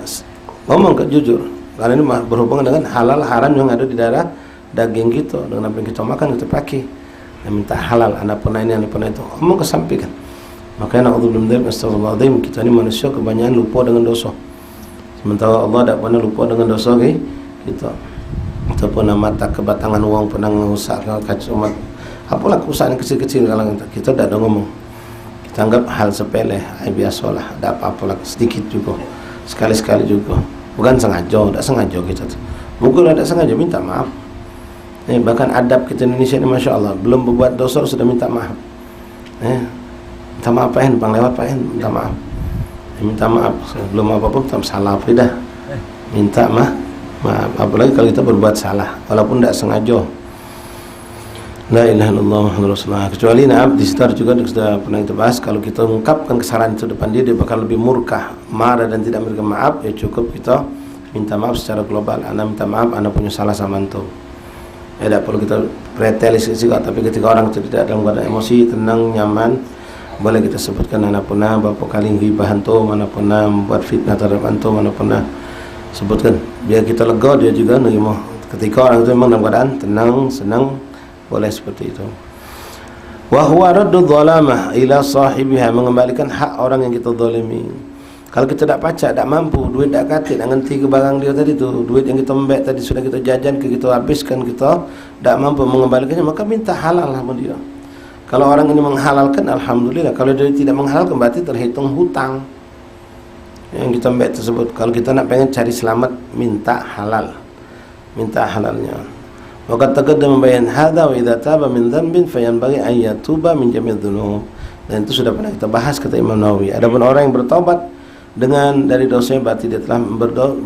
Ngomong jujur. Karena ini berhubungan dengan halal haram yang ada di daerah daging kita, dengan apa yang kita makan kita pakai. Yang minta halal, anak pernah ini, anak pernah itu, ngomong kesampaikan. Makanya na'udzubillah, astagfirullahaladzim, kita ini manusia kebanyakan lupa dengan dosa. Sementara Allah tak pernah lupa dengan dosa kita. Kita pernah mata kebatangan uang, pernah ngerusak kacau umat. Apalah kerusakan kecil-kecil kalau kita tak ada ngomong. Kita anggap hal sepele, biasalah, tak apa-apalah, sedikit juga, sekali-sekali juga. Bukan sengaja, tak sengaja kita tuh. Mungkin ada sengaja, minta maaf. Bahkan adab kita Indonesia ini Masya Allah, belum berbuat dosa sudah minta maaf. Minta maaf Pak Hen, bang lewat Pak Hen, minta maaf. Minta maaf, belum apa-apa, minta salah apa dah. Minta maaf, apalagi kalau kita berbuat salah, walaupun tidak sengaja. La ilaha illallah Muhammadur Rasulullah. Kecuali di situ juga sudah pernah kita bahas, kalau kita mengungkapkan kesalahan itu depan dia bakal lebih murka, marah dan tidak memberikan maaf. Ya cukup kita minta maaf secara global. Anda minta maaf, Anda punya salah sama antum. Ya tidak perlu kita pretelis juga. Tapi ketika orang itu tidak dalam keadaan emosi, tenang, nyaman, boleh kita sebutkan anak pernah berapa kali ghibah antum, anak pernah membuat fitnah terhadap antum, anak pernah sebutkan. Biar kita lega, dia juga nerima. Ketika orang itu memang dalam keadaan tenang, senang, boleh seperti itu. Wa huwa raddu dhalamah ila sahibiha, mengembalikan hak orang yang kita zalimi. Kalau kita tak pacak, tak mampu, duit tak katik, tak ngerti ke barang dia tadi tu, duit yang kita membek tadi sudah kita jajan ke, kita habiskan, kita tak mampu mengembalikannya, maka minta halal sama dia. Kalau orang ini menghalalkan, alhamdulillah. Kalau dia tidak menghalalkan, berarti terhitung hutang yang kita membek tersebut. Kalau kita nak pengen cari selamat, minta halal, minta halalnya. Waqad taqaddama bayan hadza wa idza taba min dhanbin fayanbaghi an yatuba min jami' dzunub. Dan itu sudah pernah kita bahas, kata Imam Nawawi. Adapun orang yang bertobat dari dosanya, berarti dia telah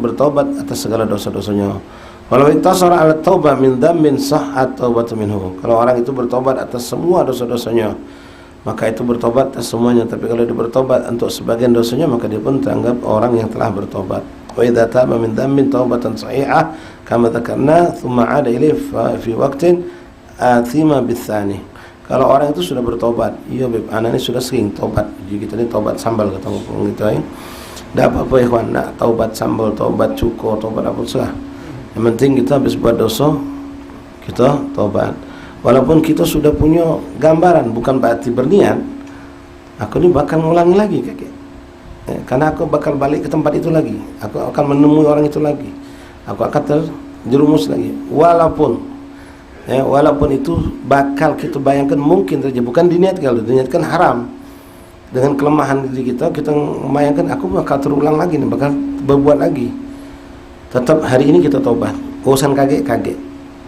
bertobat atas segala dosa-dosanya. Walau intasara ala taubah min dhanbin sahhat taubatu minhu. Kalau orang itu bertobat atas semua dosa-dosanya, maka itu bertobat atas semuanya. Tapi kalau dia bertobat untuk sebagian dosanya, maka dia pun teranggap orang yang telah bertobat. Wa idza taba min dhanbin taubatan sahihah kama dzakarna thumma 'ada ilayhi fi waqtin athima bitsani. Kalau orang itu sudah bertobat, iya beb, anak ini sudah sering tobat. Jadi kita ini tobat sambal ketemu gitu ya. Enggak apa-apa ikhwan, nak tobat sambal, tobat cuko, tobat apa saja. Yang penting kita habis buat dosa, kita tobat. Walaupun kita sudah punya gambaran, bukan berarti berniat aku ini bakal ngulangi lagi kakek. Karena aku bakal balik ke tempat itu lagi, aku akan menemui orang itu lagi, aku akan terjerumus lagi. Walaupun itu bakal kita bayangkan mungkin terjadi, bukan diniatkan. Kalau diniatkan haram, dengan kelemahan diri kita membayangkan aku bakal terulang lagi nih, bakal berbuat lagi. Tetap hari ini kita tobat, urusan kaget.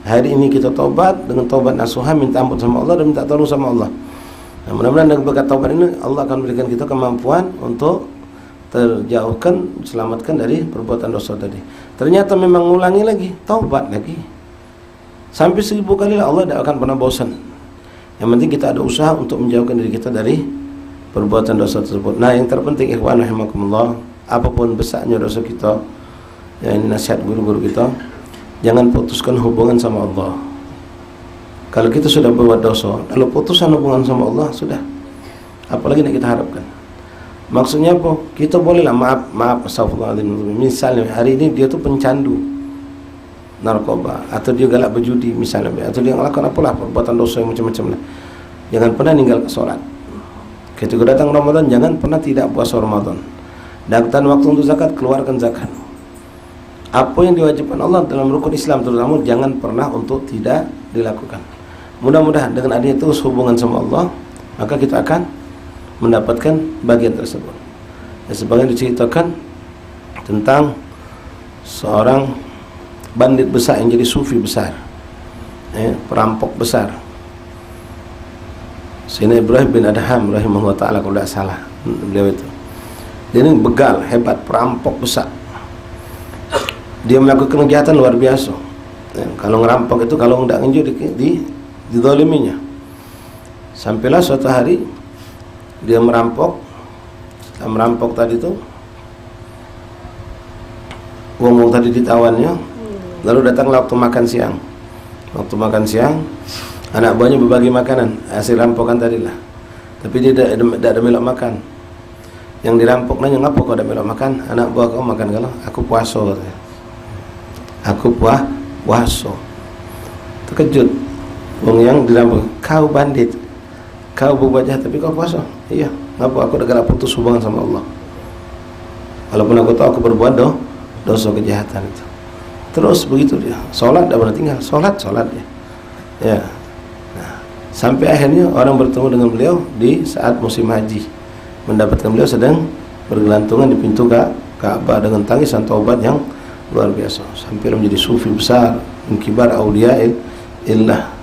Hari ini kita tobat dengan tobat nasuha, minta ampun sama Allah dan minta tolong sama Allah. Nah, mudah-mudahan dengan berkat tobat ini Allah akan berikan kita kemampuan untuk terjauhkan, selamatkan dari perbuatan dosa tadi. Ternyata memang ngulangi lagi, taubat lagi sampai 1000 kali lah, Allah tidak akan pernah bosan. Yang penting kita ada usaha untuk menjauhkan diri kita dari perbuatan dosa tersebut. Nah, yang terpenting ikhwan rahimakumullah, apapun besarnya dosa kita, ya ini nasihat guru-guru kita, jangan putuskan hubungan sama Allah. Kalau kita sudah berbuat dosa, lalu putuskan hubungan sama Allah, sudah, apalagi yang kita harapkan. Maksudnya apa? Kita bolehlah maaf astagfirullahaladzim. Misalnya hari ini dia tuh pencandu narkoba, atau dia galak berjudi misalnya, atau dia melakukan apalah perbuatan dosa yang macam-macam lah. Jangan pernah ninggalkan sholat. Ketika datang Ramadan, jangan pernah tidak puasa Ramadan. Datang waktu untuk zakat, keluarkan zakat. Apa yang diwajibkan Allah dalam rukun Islam terutama, jangan pernah untuk tidak dilakukan. Mudah-mudahan dengan adanya terus hubungan sama Allah, maka kita akan mendapatkan bagian tersebut. Dan sebagian diceritakan tentang seorang bandit besar yang jadi sufi besar, perampok besar, Sayyidina Ibrahim bin Adham rahimahullah ta'ala, kalau tidak salah beliau itu. Dia ini begal, hebat, perampok besar. Dia melakukan kejahatan luar biasa. Kalau ngerampok itu, kalau tidak ngeju dizaliminya. Sampailah suatu hari dia merampok. Setelah merampok tadi itu, uang tadi ditawannya. Lalu datanglah waktu makan siang. Waktu makan siang, anak buahnya berbagi makanan hasil rampokan tadilah. Tapi dia tidak ada melok makan. Yang dirampok nanya, ngapa kau ada melok makan? Anak buah kau makan. Kalau aku puasa, katanya. Aku puasa. Terkejut wong yang dirampok, kau bandit, kau berbuat jahat tapi kau puasa. Iya, ngapa aku udah putus hubungan sama Allah, walaupun aku tahu aku berbuat dosa kejahatan itu. Terus begitu dia, sholat tidak pernah tinggal, sholat dia. Ya. Nah, sampai akhirnya orang bertemu dengan beliau di saat musim haji, mendapatkan beliau sedang bergelantungan di pintu Ka'bah dengan tangisan taubat yang luar biasa, sampai menjadi sufi besar, kibar auliya illah.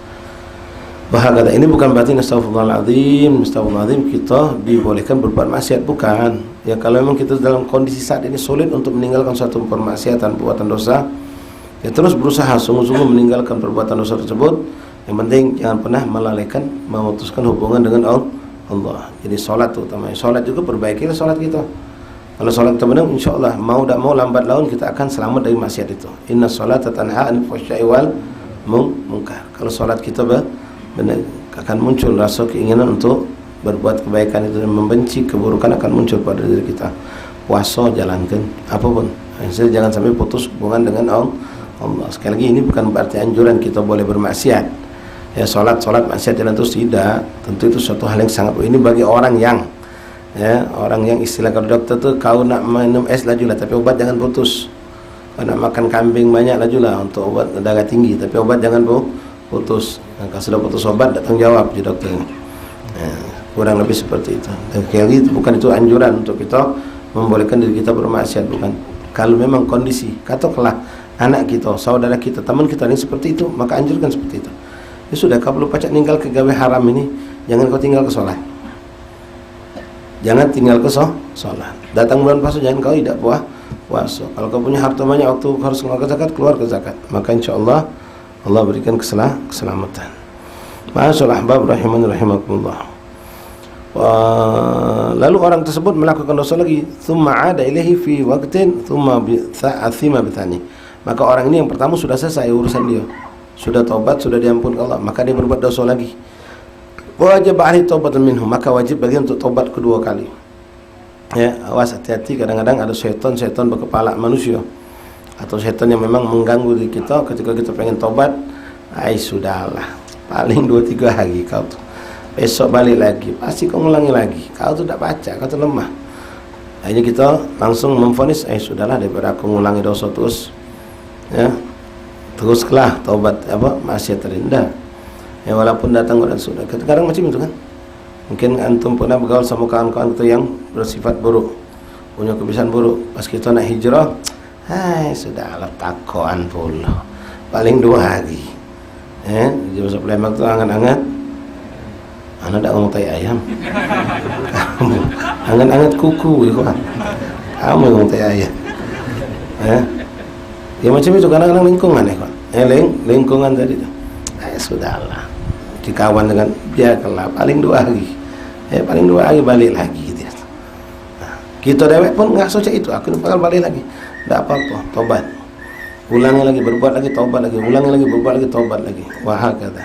Bahagada ini bukan berarti astagfirullahaladzim kita dibolehkan berbuat maksiat, bukan. Ya kalau memang kita dalam kondisi saat ini sulit untuk meninggalkan suatu permaksiatan, perbuatan dosa, ya terus berusaha sungguh-sungguh meninggalkan perbuatan dosa tersebut. Yang penting jangan pernah melalaikan, memutuskan hubungan dengan Allah. Jadi sholat utamanya, sholat juga perbaikilah sholat kita. Kalau sholat kita benar, insya Allah mau tak mau lambat laun kita akan selamat dari maksiat itu. Inna sholata tanha 'anil fahsya'i wal munkar. Kalau sholat kita benar, akan muncul rasa keinginan untuk berbuat kebaikan itu, dan membenci keburukan akan muncul pada diri kita. Puasa jalankan apapun, jangan sampai putus hubungan dengan Allah. Sekali lagi ini bukan berarti anjuran kita boleh bermaksiat. Ya sholat maksiat jalan terus, tidak. Tentu itu suatu hal yang sangat, ini bagi orang yang orang yang istilah kalau dokter tuh, kau nak minum es lajulah tapi obat jangan putus. Kau nak makan kambing banyak lajulah untuk obat darah tinggi, tapi obat jangan putus. Nah, kalau sudah putus obat, datang jawab di dokter. Kurang lebih seperti itu. Dan sekali itu bukan itu anjuran untuk kita membolehkan diri kita bermaksiat, bukan. Kalau memang kondisi, katakanlah anak kita, saudara kita, teman kita ini seperti itu, maka anjurkan seperti itu. Ya sudah, kau perlu pacak tinggal ke gawe haram ini, jangan kau tinggal ke sholat. Jangan tinggal ke sholat. Datang bulan puasa, jangan kau tidak puasa. Kalau kau punya harta banyak, waktu harus mengeluarkan zakat, keluar ke zakat. Maka insya Allah Allah berikan keselamatan. Ma'asyul ahbab rahimani rahimakumullah. Lalu orang tersebut melakukan dosa lagi, thumma 'ada ilaihi fi waqtin thumma athima bithani. Maka orang ini yang pertama sudah selesai urusan dia, sudah taubat, sudah diampuni Allah, maka dia berbuat dosa lagi. Wajib alaihi taubatan minhu, maka wajib bagi untuk taubat kedua kali. Ya, awas, hati-hati, kadang-kadang ada setan berkepala manusia atau setan yang memang mengganggu diri kita ketika kita pengen taubat. Sudahlah, paling 2-3 hari kau tuh, besok balik lagi, pasti kau ngulangi lagi, kau tuh tidak baca, kau tuh lemah. Akhirnya kita langsung memvonis, sudahlah, daripada aku ngulangi dosa terus, ya teruslah taubat maksiat terindah. Ya walaupun datang dan sudah, kadang macam itu kan. Mungkin antum pernah bergaul sama kawan-kawan kita yang bersifat buruk, punya kebiasaan buruk. Pas kita nak hijrah, sudahlah, takoan pula, paling 2 hari. Di masa Palembang tu angan-angan, anak tak ngomong tai ayam. Kamu angan-angan kuku, ya kan? Kamu ngomong tai ayam. Ya macam itu, kadang-kadang lingkungan ya kan. Lingkungan tadi tu. Sudahlah, dikawan dengan biarkanlah, paling 2 hari. Paling 2 hari balik lagi dia. Kita dewek pun enggak soca itu, aku bakal balik lagi. Tak apa-apa, tobat. Ulangi lagi, berbuat lagi, taubat lagi. Ulangi lagi, berbuat lagi, taubat lagi. Wa hakadha.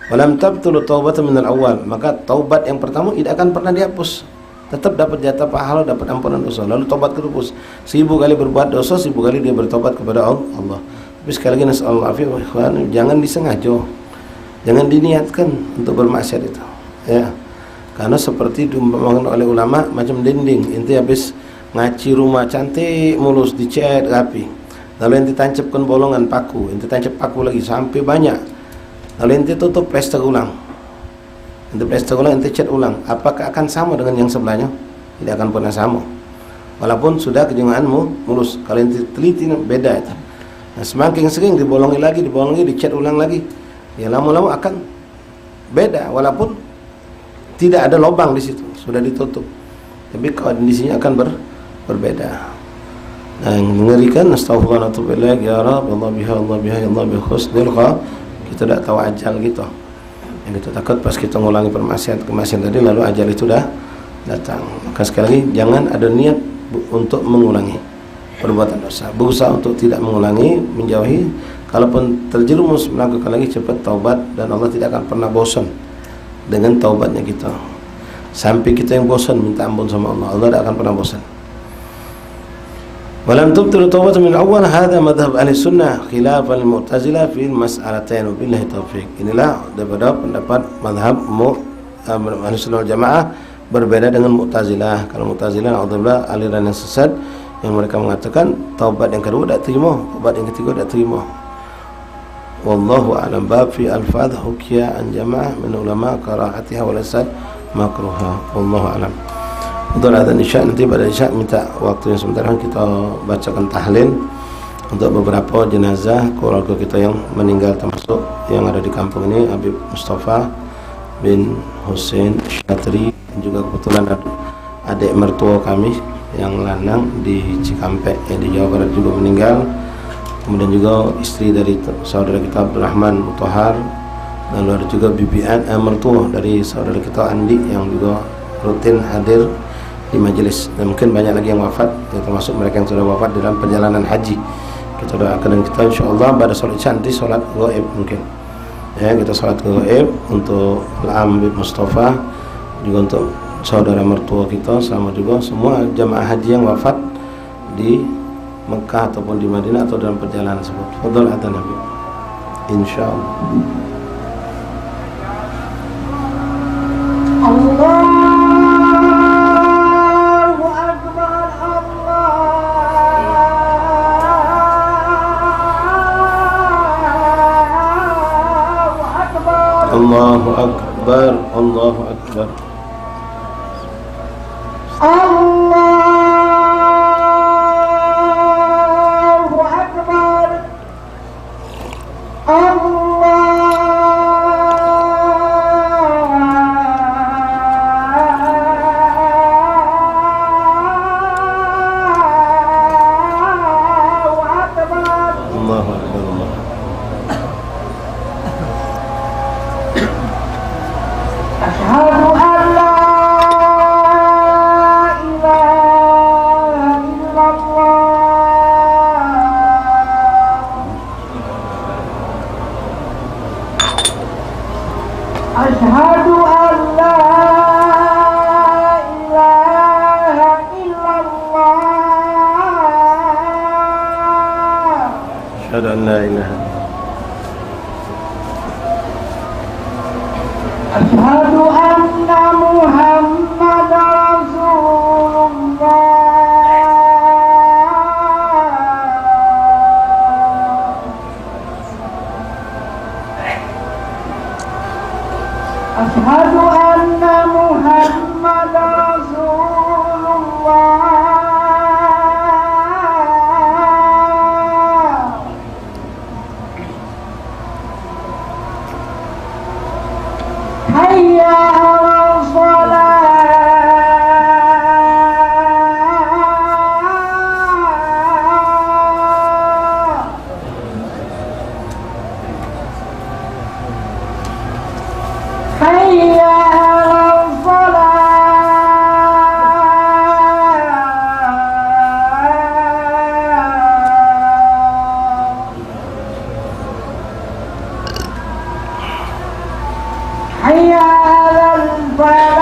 Walam tabtulu taubatan minal awal, maka taubat yang pertama tidak akan pernah dihapus. tetap dapat jatah pahala, dapat ampunan dosa. Lalu tobat terus, 1000 kali berbuat dosa, 1000 kali dia bertobat kepada Allah. Tapi sekali lagi nasallahu alaihi wasallam, jangan disengaja, jangan diniatkan untuk bermaksiat itu, ya. Karena seperti diumpamakan oleh ulama macam dinding, inti habis ngaci rumah cantik mulus dicat rapi, lalu ente tancapkan bolongan paku, ente tancap paku lagi sampai banyak, lalu ente tutup plester ulang, ente cat ulang, apakah akan sama dengan yang sebelahnya? Tidak akan pernah sama, walaupun sudah kejengaanmu mulus. Kalau ente teliti beda itu. Nah, semakin sering dibolongi lagi, dicat ulang lagi, ya lama-lama akan beda, walaupun tidak ada lubang di situ, sudah ditutup, tapi kondisinya akan berbeda. Nah, yang mengerikan, astagfirullah ya Rabb, Allah biha, ya Allah bi husnil kha. Kita tidak tahu ajal gitu. Yang kita takut pas kita ngulangi kemaksiatan tadi, lalu ajal itu dah datang. Maka sekali lagi jangan ada niat untuk mengulangi perbuatan dosa. Berusaha untuk tidak mengulangi, menjauhi. Kalaupun terjerumus melakukan lagi, cepat taubat, dan Allah tidak akan pernah bosan dengan taubatnya kita. Sampai kita yang bosan minta ampun sama Allah, Allah tidak akan pernah bosan. Walam tubtilu taubat min awal, hadha madhab ahli sunnah khilafan al-mu'tazilah fi mas'alatain, wabillahi taufiq. Inilah daripada pendapat madhab ahli sunnah jamaah, berbeda dengan mu'tazilah. Kalau mu'tazilah adalah aliran yang sesat, yang mereka mengatakan taubat yang kedua tidak terima, taubat yang ketiga tidak terima. Wallahu a'lam. Bab fi alfadh hukiya an jamaah min ulama karahatiha wa lasat makruha. Wallahu a'lam. Untuk adzan isya, nanti pada isya minta waktu yang sebentar, kita bacakan tahlil untuk beberapa jenazah keluarga kita yang meninggal, termasuk yang ada di kampung ini, Habib Mustafa bin Hussein Syatri, dan juga kebetulan adik mertua kami yang lanang di Cikampek, yang di Jawa Barat juga meninggal. Kemudian juga istri dari saudara kita Abdurrahman Mutahar, lalu ada juga bibi mertua dari saudara kita Andi yang juga rutin hadir di majelis, dan mungkin banyak lagi yang wafat, ya, termasuk mereka yang sudah wafat dalam perjalanan haji. Kita doakan, dan kita insyaallah pada sholat isya nanti sholat gaib, mungkin ya kita sholat gaib untuk Habib Mustafa, juga untuk saudara mertua kita, sama juga semua jamaah haji yang wafat di Mekah ataupun di Madinah atau dalam perjalanan tersebut. Fadhal adzan Habib, insyaallah. Allahu Akbar, Allahu Akbar, Allahu Akbar. Allahu Akbar, Allahu Akbar. Allahu Akbar, Allah. Asyhadu an la ilaha illallah. Asyhadu an la ilaha illallah. Asyhadu an la ilaha. Asyhadu anna Muhammadar Rasulullah. Asyhadu anna Muhammadar Rasulullah. Hayya 'alal shalah. Hayya 'alal falah. Hayya 'alal falah.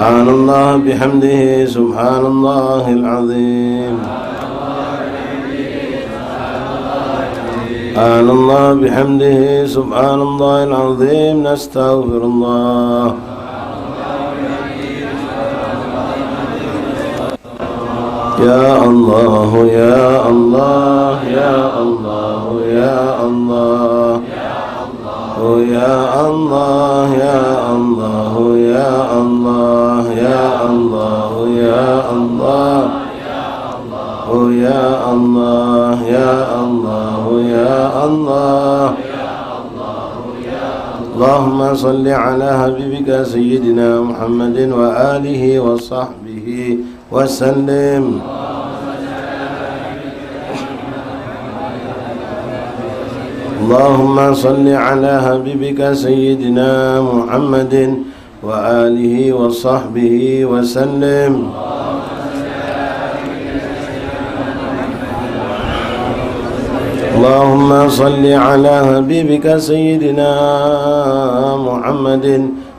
سبحان الله بحمده سبحان الله العظيم سبحان الله بحمده سبحان الله العظيم نستغفر الله يا الله يا الله يا الله يا الله يا الله يا الله يا الله يا الله يا الله يا الله يا الله يا الله اللهم صل على حبيبك سيدنا محمد وآله وصحبه وسلم اللهم صل على حبيبك سيدنا محمد وآله وصحبه وسلم اللهم صل على حبيبك سيدنا محمد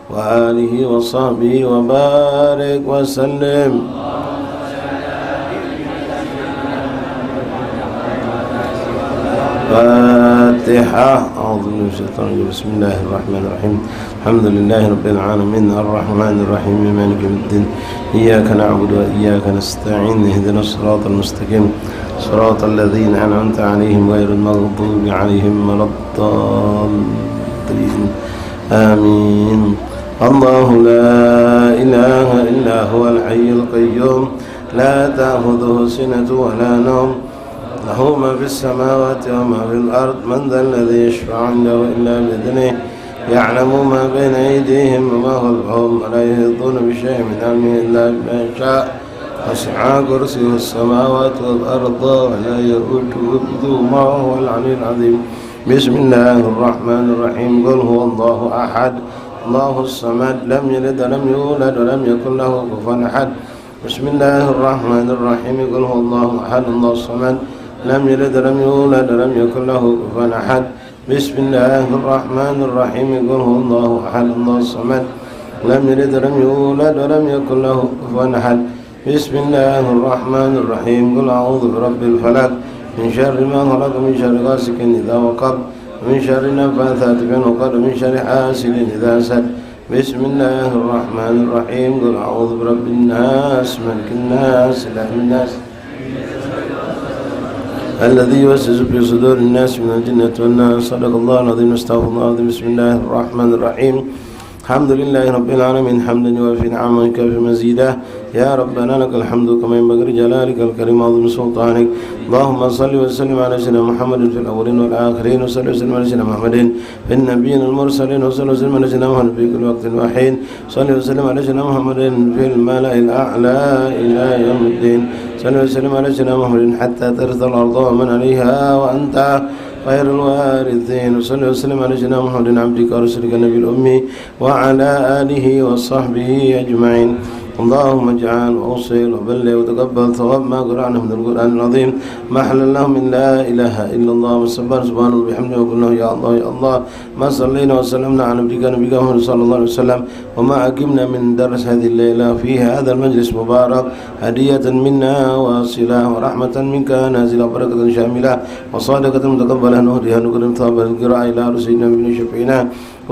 وآله وصحبه وبارك وسلم فاتحة أعوذ بالله من الشيطان الرجيم بسم الله الرحمن الرحيم الحمد لله رب العالمين الرحمن الرحيم مالك يوم الدين إياك نعبد وإياك نستعين اهدنا الصراط المستقيم صراط الذين أنعمت عليهم غير المغضوب عليهم ولا الضالين آمين الله لا إله إلا هو الحي القيوم لا تأخذه سنة ولا نوم له ما في السماوات وما في الأرض من ذا الذي يشفع عنده إلا بإذنه يعلم ما بين أيديهم وما خلفهم ولا يحيطون بشيء من علمه إلا بما شاء وسع كرسيه السماوات والأرض ولا يؤوده حفظهما وهو العلي العظيم بسم الله الرحمن الرحيم قل هو الله أحد الله الصمد لم يلد ولم يولد ولم يكن له كفوا أحد بسم الله الرحمن الرحيم قل هو الله أحد الله الصمد لم يلد ولم يولد ولم يكن له كفوا أحد بسم الله الرحمن الرحيم قل هو الله أحد الله الصمد لم يلد ولم يولد ولم يكن له كفوا أحد بسم الله الرحمن الرحيم قل أعوذ برب الفلق من شر ما خلق من شر غاسق إذا وقب ومن شر النفاثات في العقد ومن شر حاسد إذا حسد بسم الله الرحمن الرحيم قل أعوذ برب الناس ملك الناس إله الناس الذي يوسوس في صدور الناس من الجنة والناس صدق الله العظيم استغفر الله العظيم بسم الله الرحمن الرحيم الحمد لله رب العالمين حمدا يوافي نعمه ويكافئ مزيده يا ربنا لك الحمد كما ينبغي لجلالك الكريم عظيم سلطانك اللهم صل وسلم على سيدنا محمد في الاولين والاخرين وصل وسلم على سيدنا محمد في النبيين المرسلين وصل وسلم على سيدنا محمد في كل وقت وحين صل وسلم على سيدنا محمد في الملأ الاعلى الى يوم الدين صل وسلم على سيدنا محمد حتى ترث الارض ومن عليها وانت خير الوارثين وصلى وسلم على سيدنا محمد عبدك ورسولك النبي الأمي وعلى آله وصحبه أجمعين اللهم اجعل وأوصل وبلغ وتقبل ثواب ما قرأنا من القرآن العظيم ما حل له من لا إله إلا الله والسبحان سبحان الله بحمده وقلنا يا الله يا الله ما صلينا وسلمنا على نبيك محمد صلى الله عليه وسلم وما أقمنا من درس هذه الليلة في هذا المجلس مبارك هدية منا واصلة ورحمة منك نازلة بركة شاملة وصادقة متقبلة نهديها نقدم ثواب القراءة إلى رسولنا بن شفينا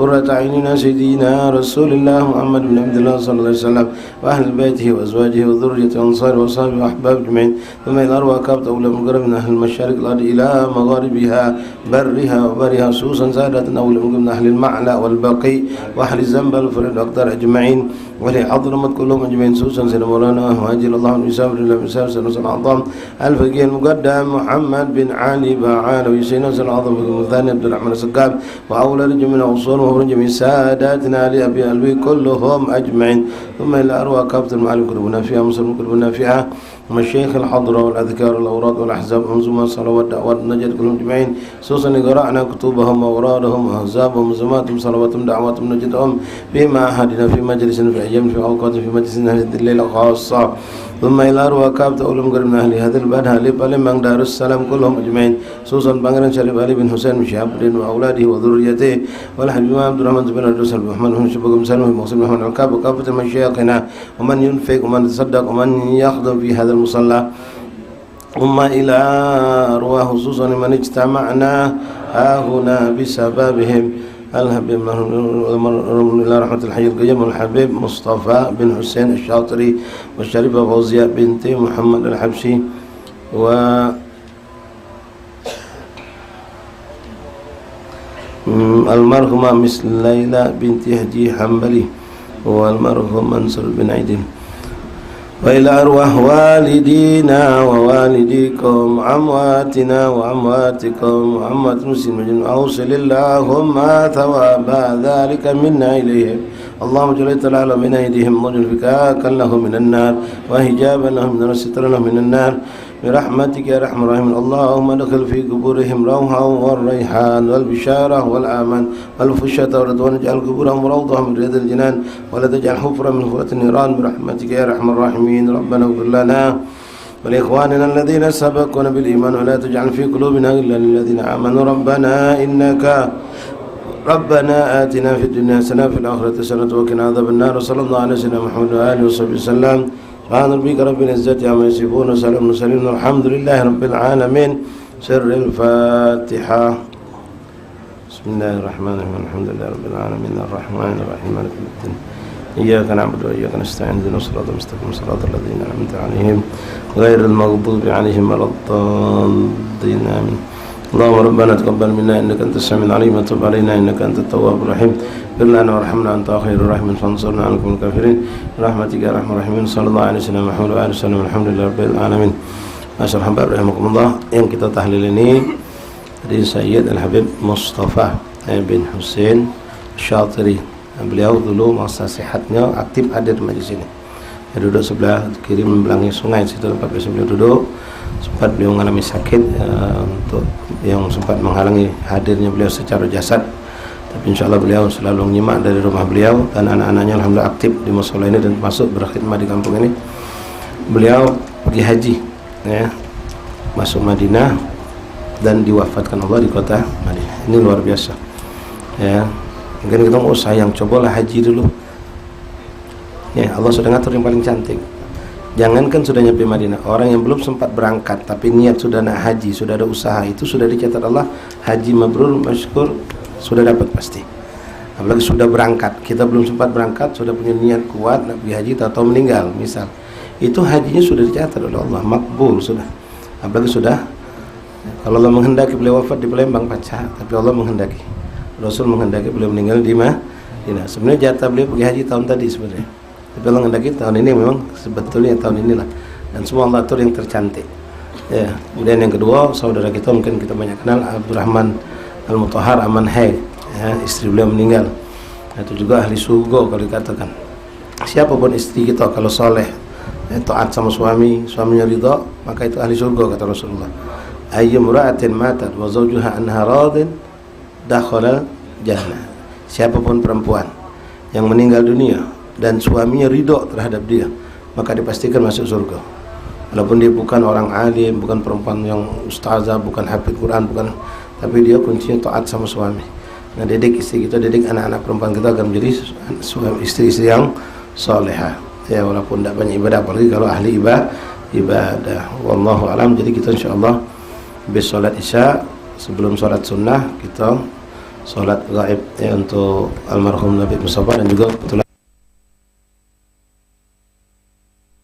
قرة عيننا سيدنا رسول الله محمد بن عبد الله صلى الله عليه وسلم وأهل بيته وأزواجه وذريته وأنصاره وصحبه وأحباب أجمعين ثم إلى أرواح كافة أولى مقرب من أهل المشارق الأرض إلى مغاربها برها وبرها خصوصا سادة أولى من أهل المعلى والبقي وأهل الزنبل والفرد والأقدار أجمعين ولحضرمت كلهم أجمعين خصوصا سيدنا مولانا وأجل الله من يسافر إلى مسافر سيدنا العظام الفقيه المقدم محمد بن علي بعالوي سيدنا العظام الثاني عبد الرحمن السقاف وأولاد جميع أصول وهو جميع ساداتنا لأبي ألوي كلهم أجمعين ثم إلى أرواح كافة المعلم قلوبنا فيها مسلم قلوبنا فيها مشايخ الحضرة والأذكار والأوراد والأحزاب منظومة الصلوات والدعوات النجاة كلهم أجمعين خصوصا قرأنا كتبهم وأورادهم وأحزابهم وزماتهم صلواتهم دعواتهم نجدهم في معهدنا في مجلسنا في أيام في أوقات في مجلسنا في الليلة خاصة ثم إلى أرواح كافة أولم قرب أهل هذا البلد لبلم من دار السلام كلهم أجمعين خصوصا بانغران شريف علي بن حسين بن شهاب الدين وأولاده وذريته والحبيب بما عبد الرحمن بن عبد الرحمن محمد بن شباب بن سلمة بن محمد الكعب وكافة مشايخنا ومن ينفق ومن يتصدق ومن يخدم في هذا المصلى إلى أرواح خصوصا من اجتمعنا هنا بسببهم الحبيب إلى رحمة الحي القيوم الحبيب مصطفى بن حسين الشاطري والشريفة فوزية بنت محمد الحبشي و المرحومة مثل ليلى بنت هدي حنبلي والمرحوم منصور بن عيدين وإلى أرواح والدينا ووالديكم أمواتنا وأمواتكم وأموات المسلمين أوصل اللهم ثواب ذلك منا إليهم اللهم جل تعالى من أيديهم ضجر فكاكا له من النار وهجابا له من النار سترا له من النار برحمتك يا أرحم الراحمين اللهم ادخل في قبورهم روحا والريحان والبشارة والآمان والفشة والرضوان اجعل قبورهم روضة من رياض الجنان ولا تجعل حفرة من حفرة النيران برحمتك يا أرحم الراحمين ربنا اغفر لنا ولإخواننا الذين سبقونا بالإيمان ولا تجعل في قلوبنا إلا للذين آمنوا ربنا آتنا في الدنيا حسنة وفي الآخرة حسنة وقنا عذاب النار وصلى الله على سيدنا محمد وآله وصحبه وسلم سبحان ربك رب العزة عما يصفون وسلام على المرسلين والحمد لله رب العالمين سر الفاتحة بسم الله الرحمن الرحيم الحمد لله رب العالمين الرحمن الرحيم مالك يوم الدين إياك نعبد وإياك نستعين اهدنا الصراط المستقيم صراط الذين أنعمت عليهم غير المغضوب عليهم ولا الضالين آمين اللهم ربنا تقبل منا إنك أنت السميع العليم وتب علينا إنك أنت التواب الرحيم اغفر لنا وارحمنا أنت خير الراحمين فانصرنا على القوم الكافرين برحمتك يا أرحم الراحمين صلى الله عليه وسلم محمد وآله وسلم الحمد لله رب العالمين. Masyaallah hamba rahimakumullah, yang kita tahlil ini dari Sayyid Al-Habib Mustafa bin Husain Syatiri. Beliau dulu masa sehatnya aktif hadir di majlis ini. Dia duduk sebelah kiri membelangi sungai, situ tempat beliau duduk. Sempat beliau mengalami sakit untuk yang sempat menghalangi hadirnya beliau secara jasad. Tapi insyaAllah beliau selalu menyimak dari rumah beliau dan anak-anaknya alhamdulillah aktif di musola ini dan masuk berkhidmat di kampung ini. Beliau pergi haji, ya, masuk Madinah dan diwafatkan Allah di kota Madinah. Ini luar biasa. Ya, mungkin kita mau sayang, cobalah haji dulu. Ya, Allah sudah ngatur yang paling cantik. Jangankan sudah nyampe Madinah, orang yang belum sempat berangkat tapi niat sudah nak haji, sudah ada usaha, itu sudah dicatat Allah haji mabrur masykur, sudah dapat pasti. Apalagi sudah berangkat, kita belum sempat berangkat sudah punya niat kuat nak pergi haji atau meninggal misal, itu hajinya sudah dicatat oleh Allah makbul sudah. Apalagi sudah, kalau Allah menghendaki beliau wafat di Palembang Paca, tapi Allah menghendaki, Rasul menghendaki beliau meninggal di Madinah. Sebenarnya jatah beliau pergi haji tahun tadi sebenarnya, tapi Allah menghendaki tahun ini, memang sebetulnya tahun inilah, dan semua Allah atur yang tercantik. Ya, kemudian yang kedua, saudara kita mungkin kita banyak kenal, Abdurrahman Al-Mutahhar Aman Hai, ya, istri beliau meninggal. Itu juga ahli surga kalau dikatakan. Siapapun istri kita kalau soleh, ya, taat sama suami, suaminya ridha, maka itu ahli surga kata Rasulullah. Ayyum ra'atin matat wa zawjuha anha radin dakhala jannah. Siapapun perempuan yang meninggal dunia dan suaminya ridho terhadap dia, maka dipastikan masuk surga. Walaupun dia bukan orang alim, bukan perempuan yang ustazah, bukan hafid Quran, bukan, tapi dia kuncinya taat sama suami. Nah, didik istri kita, didik anak-anak perempuan kita agar menjadi istri-istri yang salehah. Ya, walaupun tidak banyak ibadah, apalagi kalau ahli ibadah. Wallahu alam. Jadi kita insyaallah habis salat Isya, sebelum salat sunnah kita salat gaib, ya, untuk almarhum Nabi Mustafa dan juga kebetulan